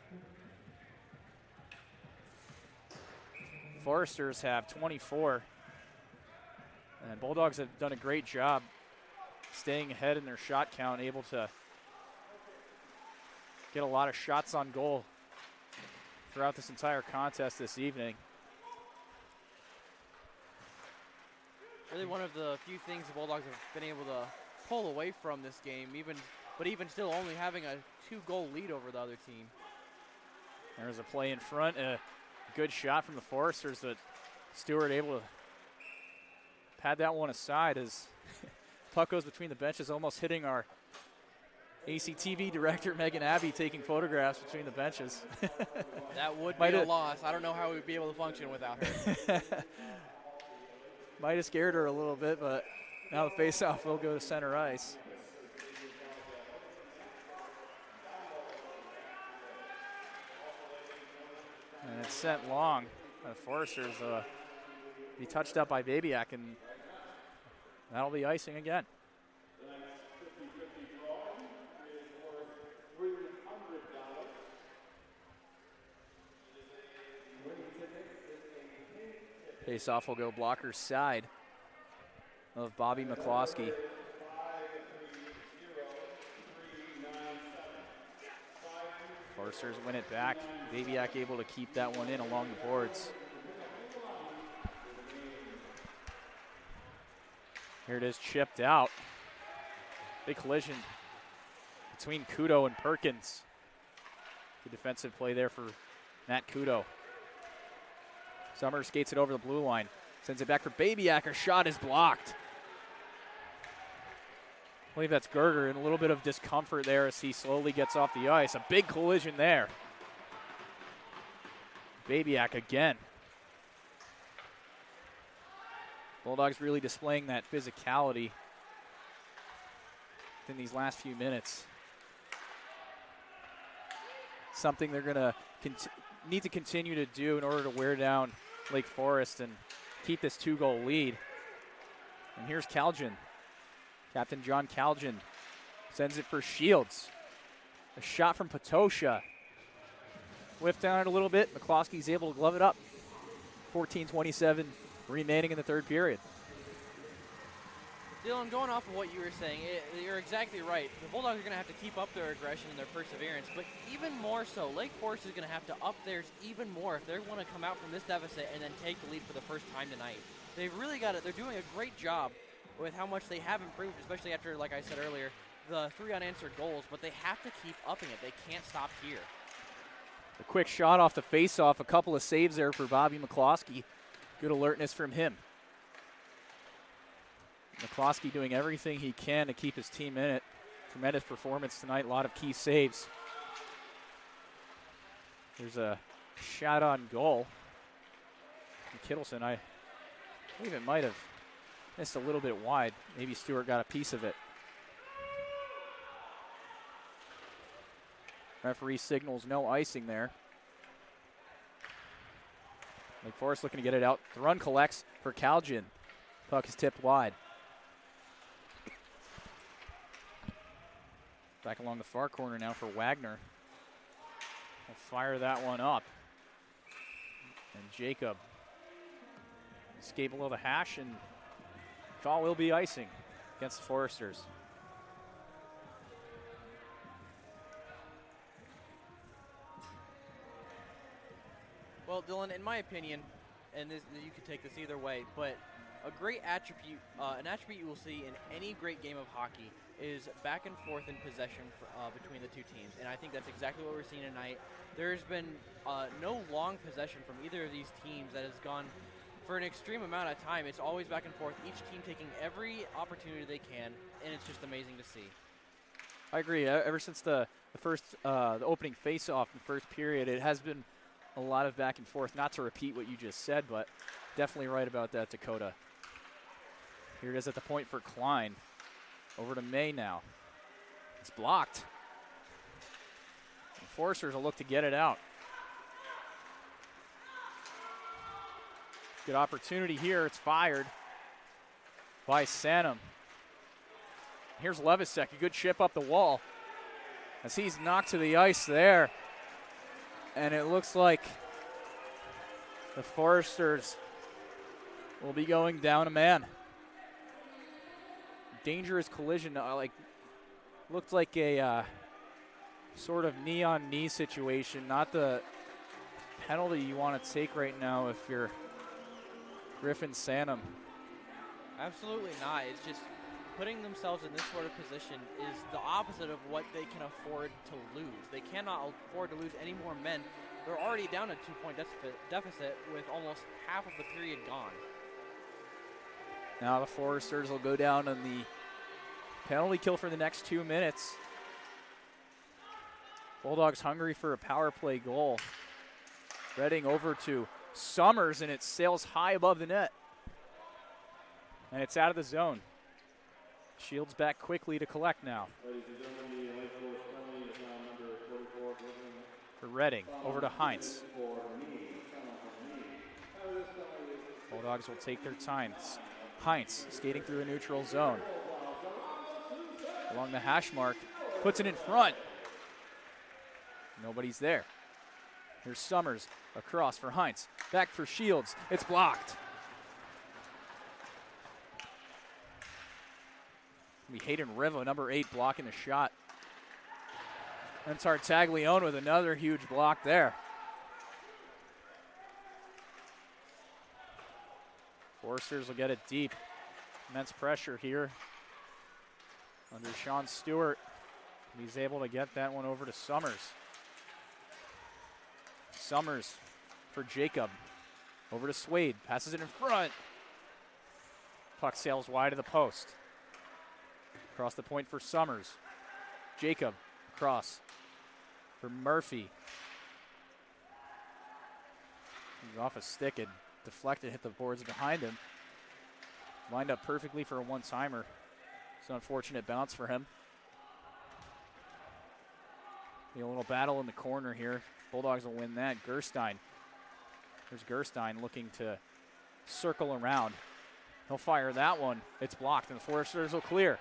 Foresters have 24. And Bulldogs have done a great job staying ahead in their shot count, able to get a lot of shots on goal throughout this entire contest this evening. Really one of the few things the Bulldogs have been able to pull away from this game, but even still only having a 2-goal lead over the other team. There's a play in front, a good shot from the Foresters, but Stewart able to pad that one aside as puck goes between the benches, almost hitting our ACTV director, Megan Abbey, taking photographs between the benches. That would be a loss. I don't know how we'd be able to function without her. Might have scared her a little bit, but now the faceoff will go to center ice. And it's sent long. The Foresters be touched up by Babiak, and that'll be icing again. Face-off will go blocker's side of Bobby McCloskey. Foresters win it back. Babiak able to keep that one in along the boards. Here it is, chipped out. Big collision between Kudo and Perkins. Good defensive play there for Matt Kudo. Summers skates it over the blue line. Sends it back for Babiak. Her shot is blocked. I believe that's Gerger, and a little bit of discomfort there as he slowly gets off the ice. A big collision there. Babiak again. Bulldogs really displaying that physicality in these last few minutes. Something they're going to need to continue to do in order to wear down Lake Forest and keep this 2-goal lead. And here's Calgin. Captain John Calgin sends it for Shields. A shot from Potosha. Whiffed down it a little bit. McCloskey's able to glove it up. 14:27 remaining in the third period. Dylan, going off of what you were saying, you're exactly right. The Bulldogs are going to have to keep up their aggression and their perseverance, but even more so, Lake Forest is going to have to up theirs even more if they want to come out from this deficit and then take the lead for the first time tonight. They've really got it. They're doing a great job with how much they have improved, especially after, like I said earlier, the 3 unanswered goals, but they have to keep upping it. They can't stop here. A quick shot off the face-off. A couple of saves there for Bobby McCloskey. Good alertness from him. McCloskey doing everything he can to keep his team in it. Tremendous performance tonight. A lot of key saves. There's a shot on goal. And Kittleson, I believe it might have missed a little bit wide. Maybe Stewart got a piece of it. Referee signals no icing there. Lake Forest looking to get it out. The run collects for Calgin. Puck is tipped wide. Back along the far corner now for Wagner. Will fire that one up. And Jacob escape below the hash, and call will be icing against the Foresters. Well, Dylan, in my opinion, and this, you could take this either way, but a great attribute, an attribute you will see in any great game of hockey is back and forth in possession between the two teams, and I think that's exactly what we're seeing tonight. There's been no long possession from either of these teams that has gone for an extreme amount of time. It's always back and forth, each team taking every opportunity they can, and it's just amazing to see. I agree. Ever since the opening face-off in the first period, it has been a lot of back and forth. Not to repeat what you just said, but definitely right about that, Dakota. Here it is at the point for Klein. Over to May now. It's blocked. The Foresters will look to get it out. Good opportunity here. It's fired by Sanum. Here's Levisek, a good chip up the wall as he's knocked to the ice there. And it looks like the Foresters will be going down a man. Dangerous collision, looked like a sort of knee-on-knee situation. Not the penalty you want to take right now if you're Griffin Sanum. Absolutely not. It's just putting themselves in this sort of position is the opposite of what they can afford to lose. They cannot afford to lose any more men. They're already down a 2-point deficit with almost half of the period gone. Now the Foresters will go down on the penalty kill for the next 2 minutes. Bulldogs hungry for a power play goal. Redding over to Summers, and it sails high above the net. And it's out of the zone. Shields back quickly to collect now. For Redding, over to Heinz. Bulldogs will take their time. Heinz skating through the neutral zone. Along the hash mark, puts it in front. Nobody's there. Here's Summers across for Heinz. Back for Shields. It's blocked. Hayden Rivo, number 8, blocking the shot. And Tartaglione with another huge block there. Foresters will get it deep. Immense pressure here under Sean Stewart. He's able to get that one over to Summers. Summers for Jacob. Over to Swade. Passes it in front. Puck sails wide of the post. Across the point for Summers. Jacob across for Murphy. He's off a stick and deflected, hit the boards behind him. Lined up perfectly for a one-timer. It's an unfortunate bounce for him. Be a little battle in the corner here. Bulldogs will win that. Gerstein. There's Gerstein looking to circle around. He'll fire that one. It's blocked, and the Foresters will clear.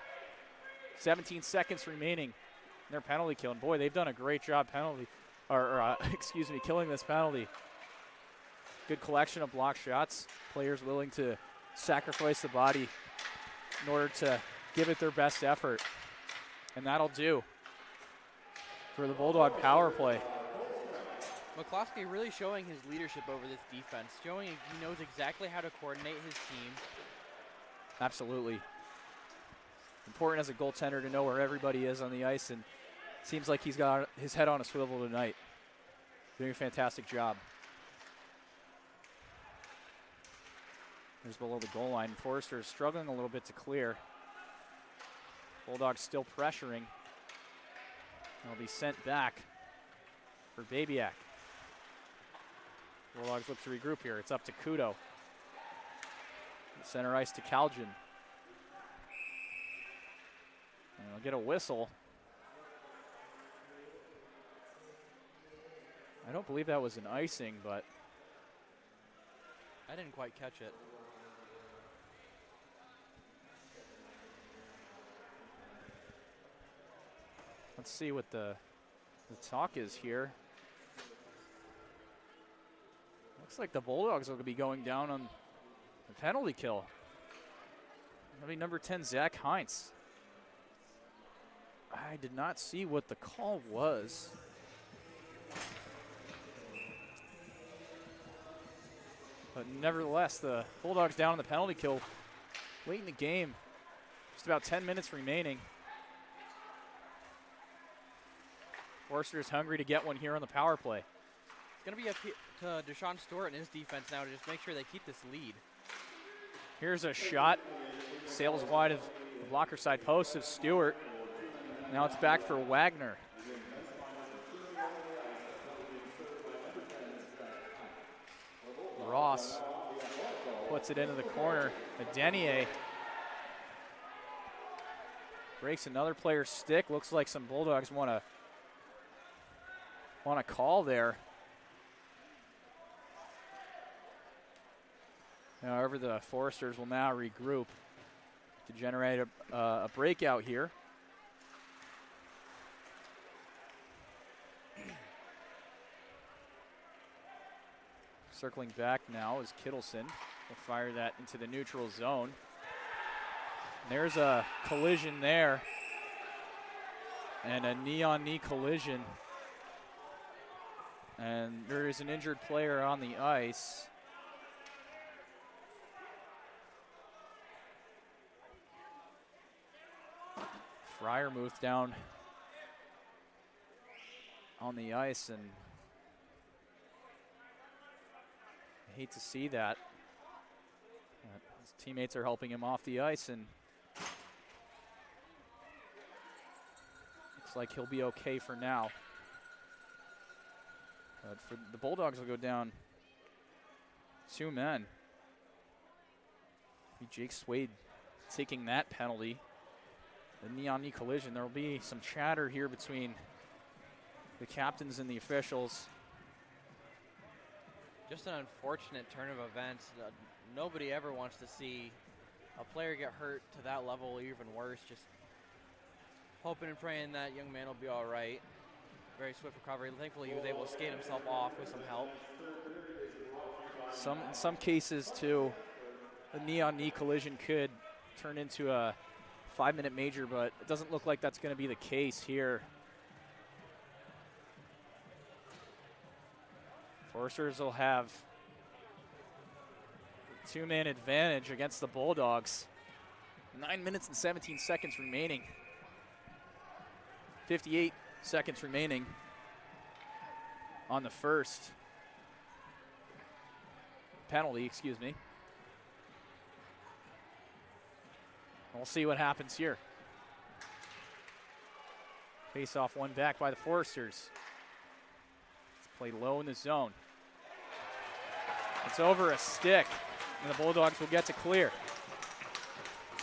17 seconds remaining in their penalty kill. And boy, they've done a great job killing this penalty. Good collection of block shots. Players willing to sacrifice the body in order to give it their best effort. And that'll do for the Bulldog power play. McCloskey really showing his leadership over this defense, showing he knows exactly how to coordinate his team. Absolutely. Important as a goaltender to know where everybody is on the ice, and it seems like he's got his head on a swivel tonight. Doing a fantastic job. There's below the goal line. Forrester is struggling a little bit to clear. Bulldogs still pressuring. They'll be sent back for Babiak. Bulldogs look to regroup here. It's up to Kudo. Center ice to Kaljan. And they'll get a whistle. I don't believe that was an icing, but I didn't quite catch it. let's see what the talk is here. Looks like the Bulldogs will be going down on the penalty kill. That'll be number 10, Zach Heinz. I did not see what the call was. But nevertheless, the Bulldogs down on the penalty kill late in the game. Just about 10 minutes remaining. Forster's hungry to get one here on the power play. It's going to be up to Deshaun Stewart and his defense now to just make sure they keep this lead. Here's a shot. Sails wide of the blocker side post of Stewart. Now it's back for Wagner. Ross puts it into the corner. Adenier breaks another player's stick. Looks like some Bulldogs want to call there. However, the Foresters will now regroup to generate a breakout here. Circling back now is Kittleson. Will fire that into the neutral zone. And there's a collision there. And a knee-on-knee collision. And there is an injured player on the ice. Fryermuth down on the ice, and I hate to see that. His teammates are helping him off the ice, and looks like he'll be okay for now. But for the Bulldogs will go down 2 men. Be Jake Swade taking that penalty. The knee-on-knee collision. There will be some chatter here between the captains and the officials. Just an unfortunate turn of events. Nobody ever wants to see a player get hurt to that level, even worse. Just hoping and praying that young man will be all right. Very swift recovery. Thankfully, he was able to skate himself off with some help. In some cases, too, the knee-on-knee collision could turn into a 5-minute major, but it doesn't look like that's going to be the case here. Foresters will have 2-man advantage against the Bulldogs. 9 minutes and 17 seconds remaining. 58 seconds remaining on the first penalty, excuse me. We'll see what happens here. Face off one back by the Foresters. It's played low in the zone. It's over a stick, and the Bulldogs will get to clear.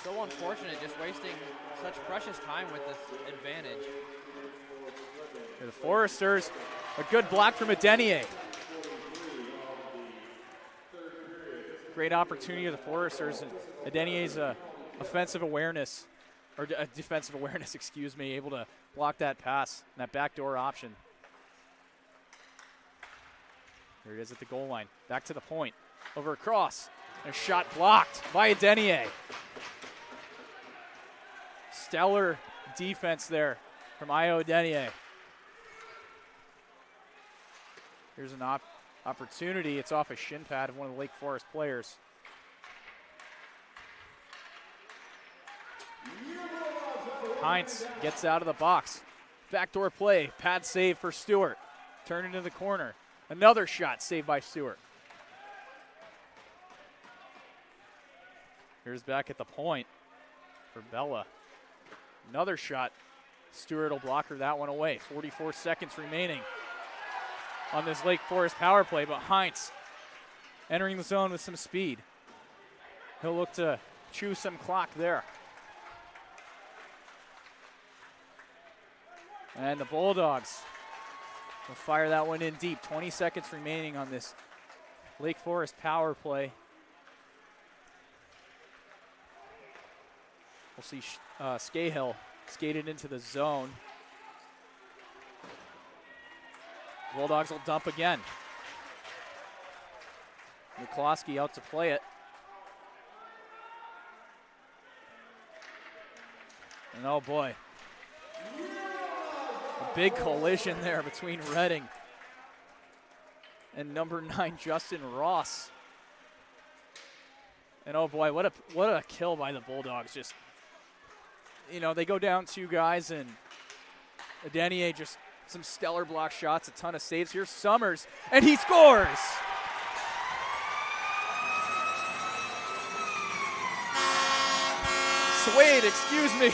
So unfortunate, just wasting such precious time with this advantage. For the Foresters, a good block from Adenier. Great opportunity of the Foresters. Adenier's offensive awareness, or defensive awareness, excuse me, able to block that pass, and that backdoor option. Here it is at the goal line. Back to the point. Over a cross. And a shot blocked by Adenier. Stellar defense there from Io Adenier. Here's an opportunity. It's off a shin pad of one of the Lake Forest players. Heinz gets out of the box. Backdoor play. Pad save for Stewart. Turn into the corner. Another shot saved by Stewart. Here's back at the point for Bella. Another shot. Stewart will block her that one away. 44 seconds remaining on this Lake Forest power play, but Heinz entering the zone with some speed. He'll look to chew some clock there. And the Bulldogs will fire that one in deep. 20 seconds remaining on this Lake Forest power play. We'll see Scahill skated into the zone. Bulldogs will dump again. McCloskey out to play it. And oh boy. A big collision there between Redding and number 9, Justin Ross. And oh boy, what a kill by the Bulldogs. Just, you know, they go down 2 guys, and Adenier just some stellar block shots, a ton of saves. Here's Summers, and he scores! Swade, excuse me,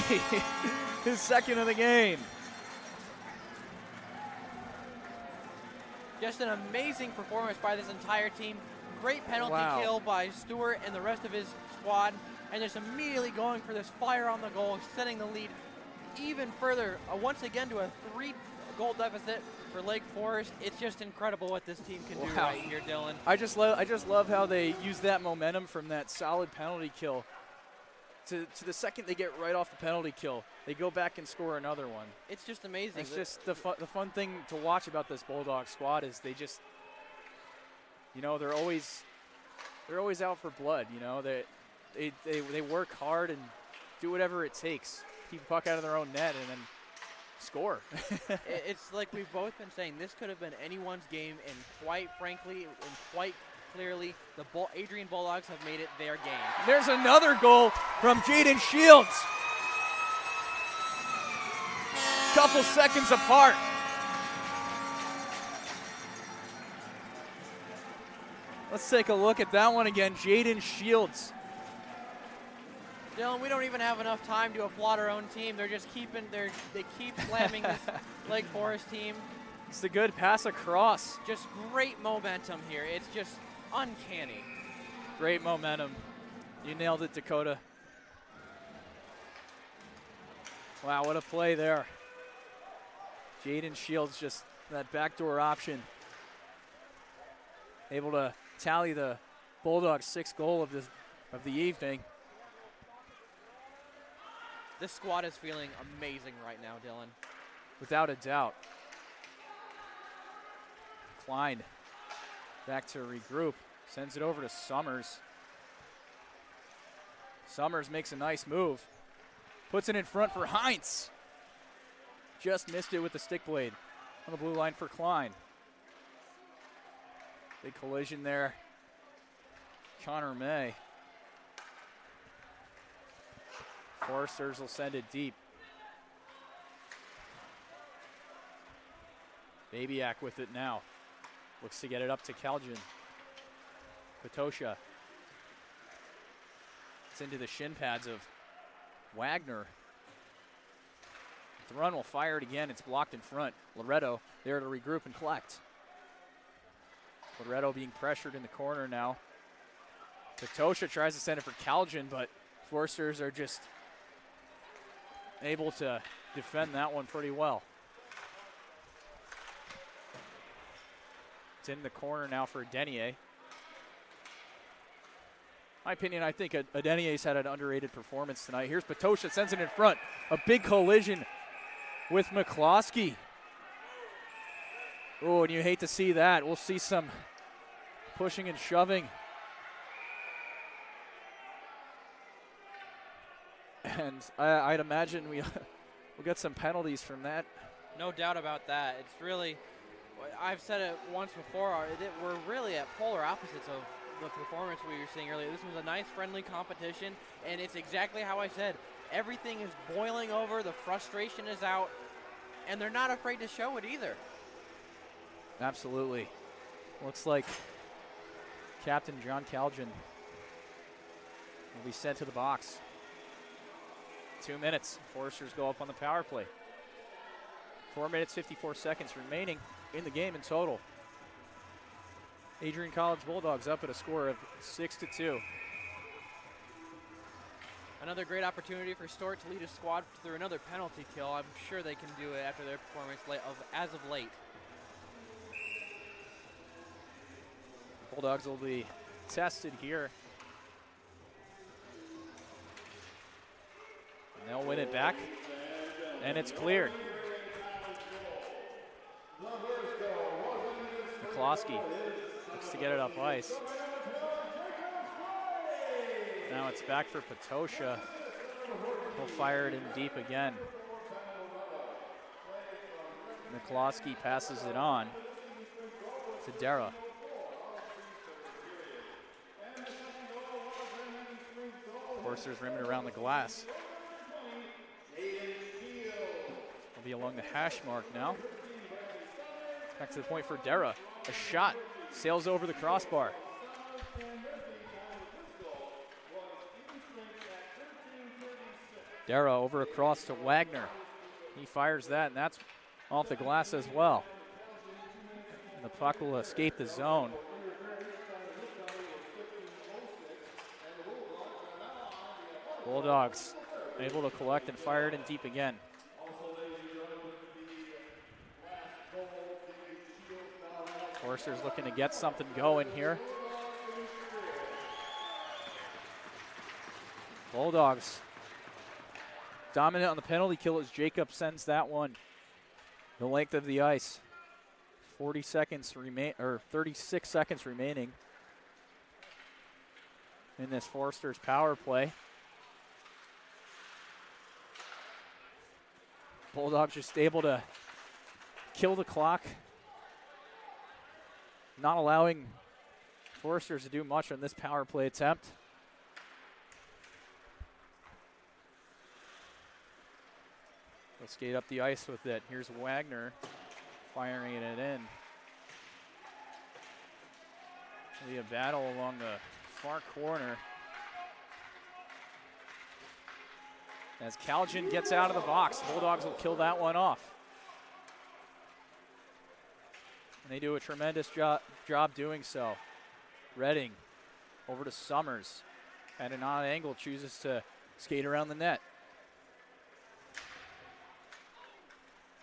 his second of the game. Just an amazing performance by this entire team. Great penalty kill by Stewart and the rest of his squad. And just immediately going for this fire on the goal, extending the lead even further, once again to a 3-goal deficit for Lake Forest. It's just incredible what this team can do right here, Dylan. I just love how they use that momentum from that solid penalty kill to the second they get right off the penalty kill. They go back and score another one. It's just amazing. It's just the fun thing to watch about this Bulldog squad is they just, you know, they're always out for blood. You know, they work hard and do whatever it takes. Keep the puck out of their own net and then score. It's like we've both been saying, this could have been anyone's game, and quite frankly and quite clearly, the Adrian Bulldogs have made it their game. There's another goal from Jaden Shields. Couple seconds apart. Let's take a look at that one again. Jaden Shields. Dylan, we don't even have enough time to applaud our own team. They're just they keep slamming this Lake Forest team. It's a good pass across. Just great momentum here. It's just uncanny. Great momentum. You nailed it, Dakota. Wow, what a play there. Jaden Shields, just that backdoor option. Able to tally the Bulldogs' 6th goal of the evening. This squad is feeling amazing right now, Dylan. Without a doubt. Klein back to regroup. Sends it over to Summers. Summers makes a nice move. Puts it in front for Heinz. Just missed it with the stick blade on the blue line for Klein. Big collision there. Connor May. Foresters will send it deep. Babiak with it now. Looks to get it up to Kaljan. Patosha. It's into the shin pads of Wagner. The run will fire it again. It's blocked in front. Loretto there to regroup and collect. Loretto being pressured in the corner now. Patosha tries to send it for Kaljan, but Forsters are just able to defend that one pretty well. It's in the corner now for Denier. My opinion, I think Adenier's had an underrated performance tonight. Here's Patosha, sends it in front. A big collision with McCloskey. Oh, and you hate to see that. We'll see some pushing and shoving. And I'd imagine we'll get some penalties from that. No doubt about that. It's really, I've said it once before, we're really at polar opposites of the performance we were seeing earlier. This was a nice, friendly competition, and it's exactly how I said. Everything is boiling over, the frustration is out, and they're not afraid to show it either. Absolutely. Looks like Captain John Kaljan will be sent to the box. 2 minutes. Foresters go up on the power play. 4 minutes, 54 seconds remaining in the game in total. Adrian College Bulldogs up at a score of 6-2. Another great opportunity for Stewart to lead his squad through another penalty kill. I'm sure they can do it after their performance as of late. Bulldogs will be tested here. And they'll win it back, and it's cleared. McCloskey looks to get it up ice. Now it's back for Patosha. He'll fire it in deep again. McCloskey passes it on to Dara. Forsters rimming around the glass. Will be along the hash mark now. Back to the point for Dara. A shot sails over the crossbar. Dara over across to Wagner. He fires that, and that's off the glass as well. And the puck will escape the zone. Bulldogs able to collect and fire it in deep again. Forsters looking to get something going here. Bulldogs dominant on the penalty kill as Jacob sends that one the length of the ice. 36 seconds remaining in this Forsters power play. Bulldogs just able to kill the clock, not allowing Forsters to do much on this power play attempt. They'll skate up the ice with it. Here's Wagner firing it in. It'll be a battle along the far corner as Kaljan gets out of the box. Bulldogs will kill that one off. And they do a tremendous job doing so. Redding over to Summers. At an odd angle, chooses to skate around the net.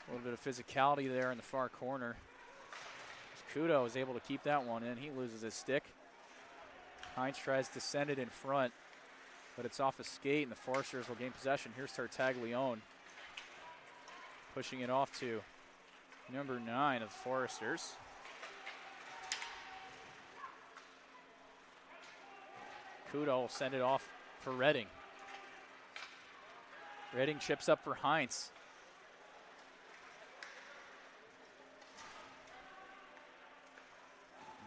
A little bit of physicality there in the far corner. Kudo is able to keep that one in. He loses his stick. Hines tries to send it in front, but it's off a skate, and the Foresters will gain possession. Here's Tartaglione pushing it off to number 9 of Foresters. Kudo will send it off for Redding. Redding chips up for Hines.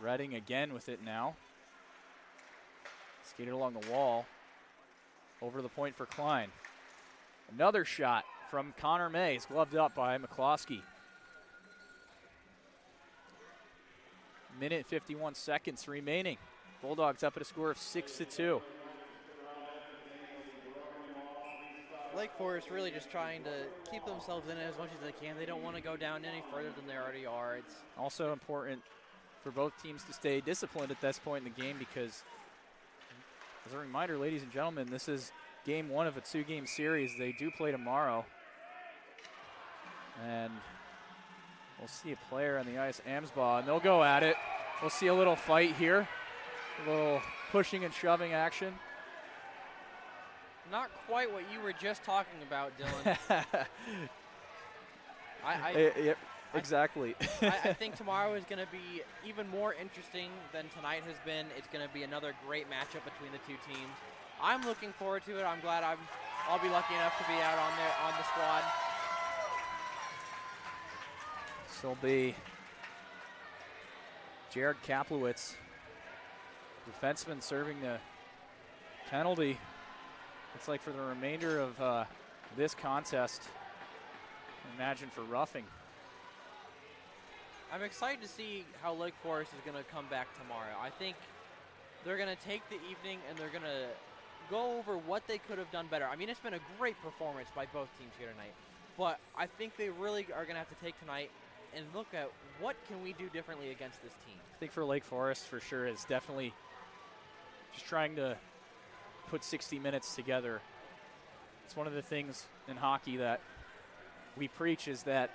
Redding again with it now. Skated along the wall. Over the point for Klein. Another shot from Connor Mays, gloved up by McCloskey. Minute 51 seconds remaining. Bulldogs up at a score of 6-2. Lake Forest really just trying to keep themselves in it as much as they can. They don't want to go down any further than they already are. It's also important for both teams to stay disciplined at this point in the game because, as a reminder, ladies and gentlemen, this is game 1 of a 2-game series. They do play tomorrow. And we'll see a player on the ice, Amsbaugh, and they'll go at it. We'll see a little fight here, a little pushing and shoving action. not quite what you were just talking about, Dylan. Yep, exactly. I think tomorrow is going to be even more interesting than tonight has been. It's going to be another great matchup between the two teams. I'm looking forward to it. I'm glad I'll be lucky enough to be out on the squad. This will be Jared Kaplowitz, defenseman, serving the penalty. It's like for the remainder of this contest. Imagine for roughing. I'm excited to see how Lake Forest is going to come back tomorrow. I think they're going to take the evening and they're going to go over what they could have done better. I mean, it's been a great performance by both teams here tonight, but I think they really are going to have to take tonight and look at what can we do differently against this team. I think for Lake Forest, for sure, is definitely just trying to put 60 minutes together. It's one of the things in hockey that we preach is that,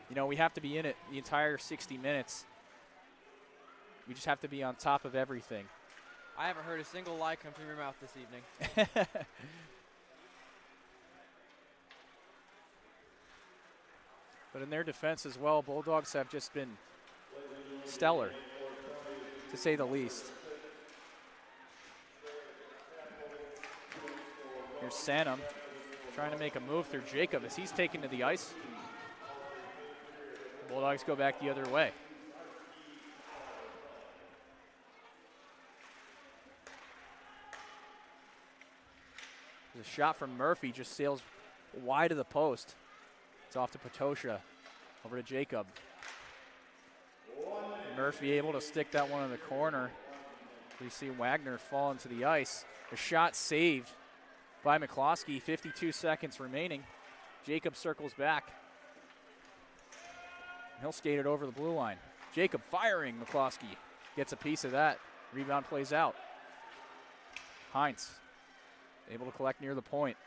you know, we have to be in it the entire 60 minutes. We just have to be on top of everything. I haven't heard a single lie come from your mouth this evening. But in their defense as well, Bulldogs have just been stellar, to say the least. Here's Sanum trying to make a move through Jacob as he's taken to the ice. Bulldogs go back the other way. There's a shot from Murphy, just sails wide of the post. It's off to Patosha, over to Jacob. Murphy able to stick that one in the corner. We see Wagner fall into the ice. A shot saved by McCloskey, 52 seconds remaining. Jacob circles back. He'll skate it over the blue line. Jacob firing, McCloskey gets a piece of that. Rebound plays out. Heinz able to collect near the point.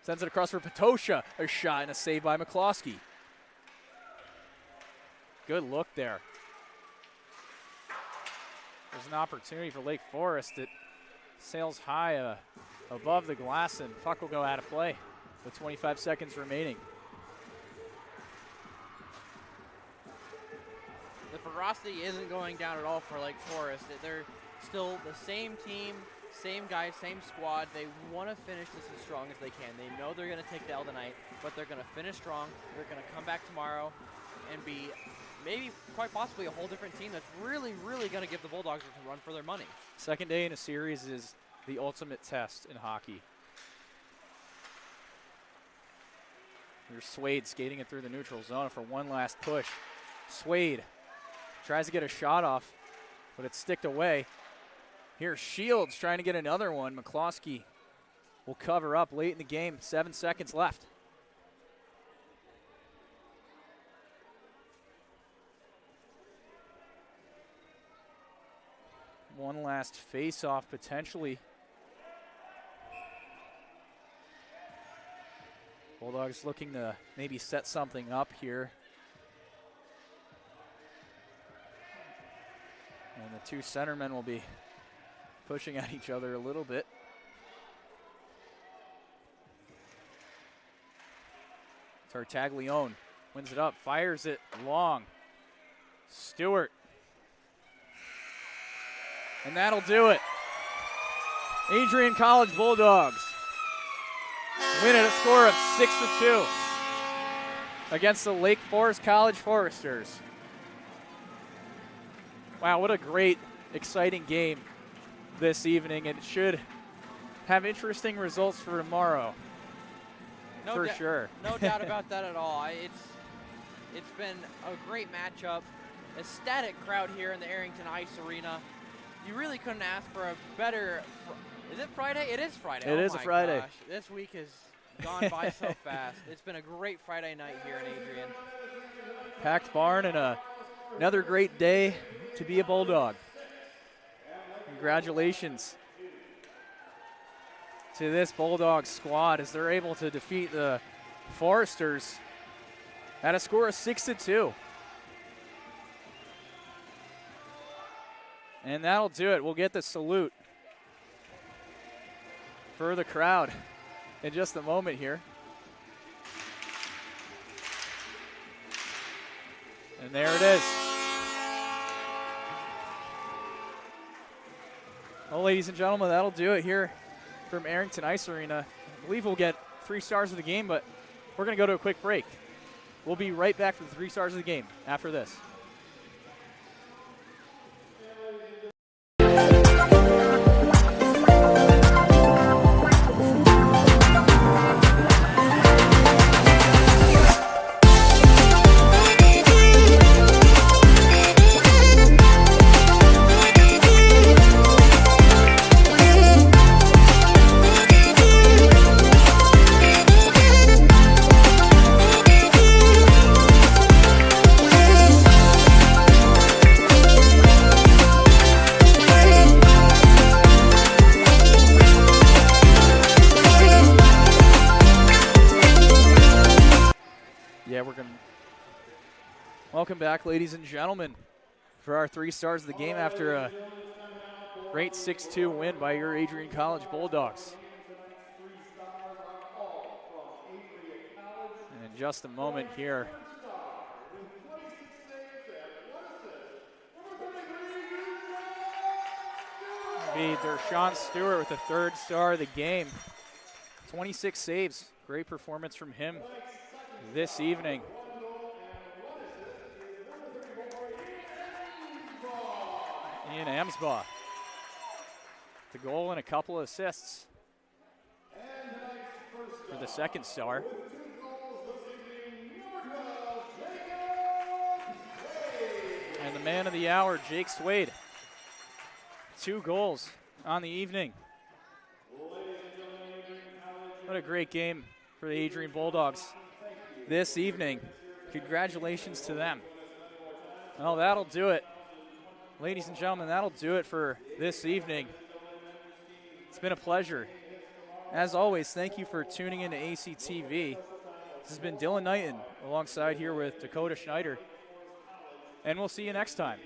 Sends it across for Patosha. A shot and a save by McCloskey. Good look there. There's an opportunity for Lake Forest. It sails high above the glass, and puck will go out of play with 25 seconds remaining. The ferocity isn't going down at all for Lake Forest. They're still the same team, same guys, same squad. They want to finish this as strong as they can. They know they're going to take the L tonight, but they're going to finish strong. They're going to come back tomorrow and be maybe quite possibly a whole different team that's really, really going to give the Bulldogs a run for their money. Second day in a series is the ultimate test in hockey. Here's Swade skating it through the neutral zone for one last push. Swade tries to get a shot off, but it's sticked away. Here's Shields trying to get another one. McCloskey will cover up late in the game. 7 seconds left. One last face-off potentially. Bulldogs looking to maybe set something up here. And the two centermen will be pushing at each other a little bit. Tartaglione wins it up, fires it long. Stewart. And that'll do it. Adrian College Bulldogs win at a score of 6-2 against the Lake Forest College Foresters. Wow, what a great, exciting game this evening. It should have interesting results for tomorrow, for sure. No doubt about that at all. It's been a great matchup. Ecstatic crowd here in the Arrington Ice Arena. You really couldn't ask for a better. Is it Friday? It is Friday. It is a Friday. Gosh. This week has gone by so fast. It's been a great Friday night here in Adrian. Packed barn and another great day to be a Bulldog. Congratulations to this Bulldogs squad as they're able to defeat the Foresters at a score of 6-2. And that'll do it. We'll get the salute for the crowd in just a moment here. And there it is. Well, ladies and gentlemen, that'll do it here from Arrington Ice Arena. I believe we'll get 3 stars of the game, but we're going to go to a quick break. We'll be right back for the 3 stars of the game after this. Welcome back, ladies and gentlemen, for our 3 stars of the game after a great 6-2 win by your Adrian College Bulldogs. And in just a moment here, be Dershawn Stewart with the 3rd star of the game. 26 saves, great performance from him this evening. Ian Amsbaugh, the goal and a couple of assists for the 2nd star. And the man of the hour, Jake Swade, 2 goals on the evening. What a great game for the Adrian Bulldogs this evening. Congratulations to them. Well, that'll do it. Ladies and gentlemen, that'll do it for this evening. It's been a pleasure. As always, thank you for tuning in to ACTV. This has been Dylan Knighton alongside here with Dakota Schneider. And we'll see you next time.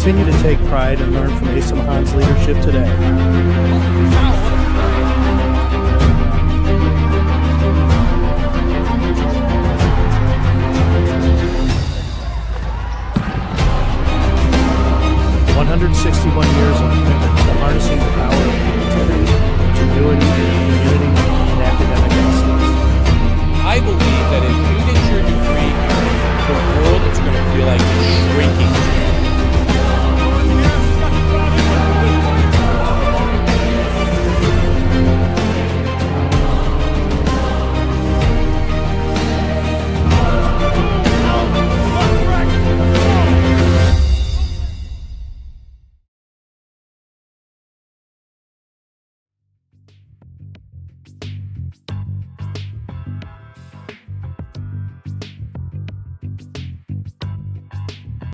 continue to take pride and learn from Asa Mahan's leadership today. Years of commitment to harnessing the power of creativity, ingenuity, community, and academic excellence. I believe that if you get your degree here, the world is going to feel like it's shrinking.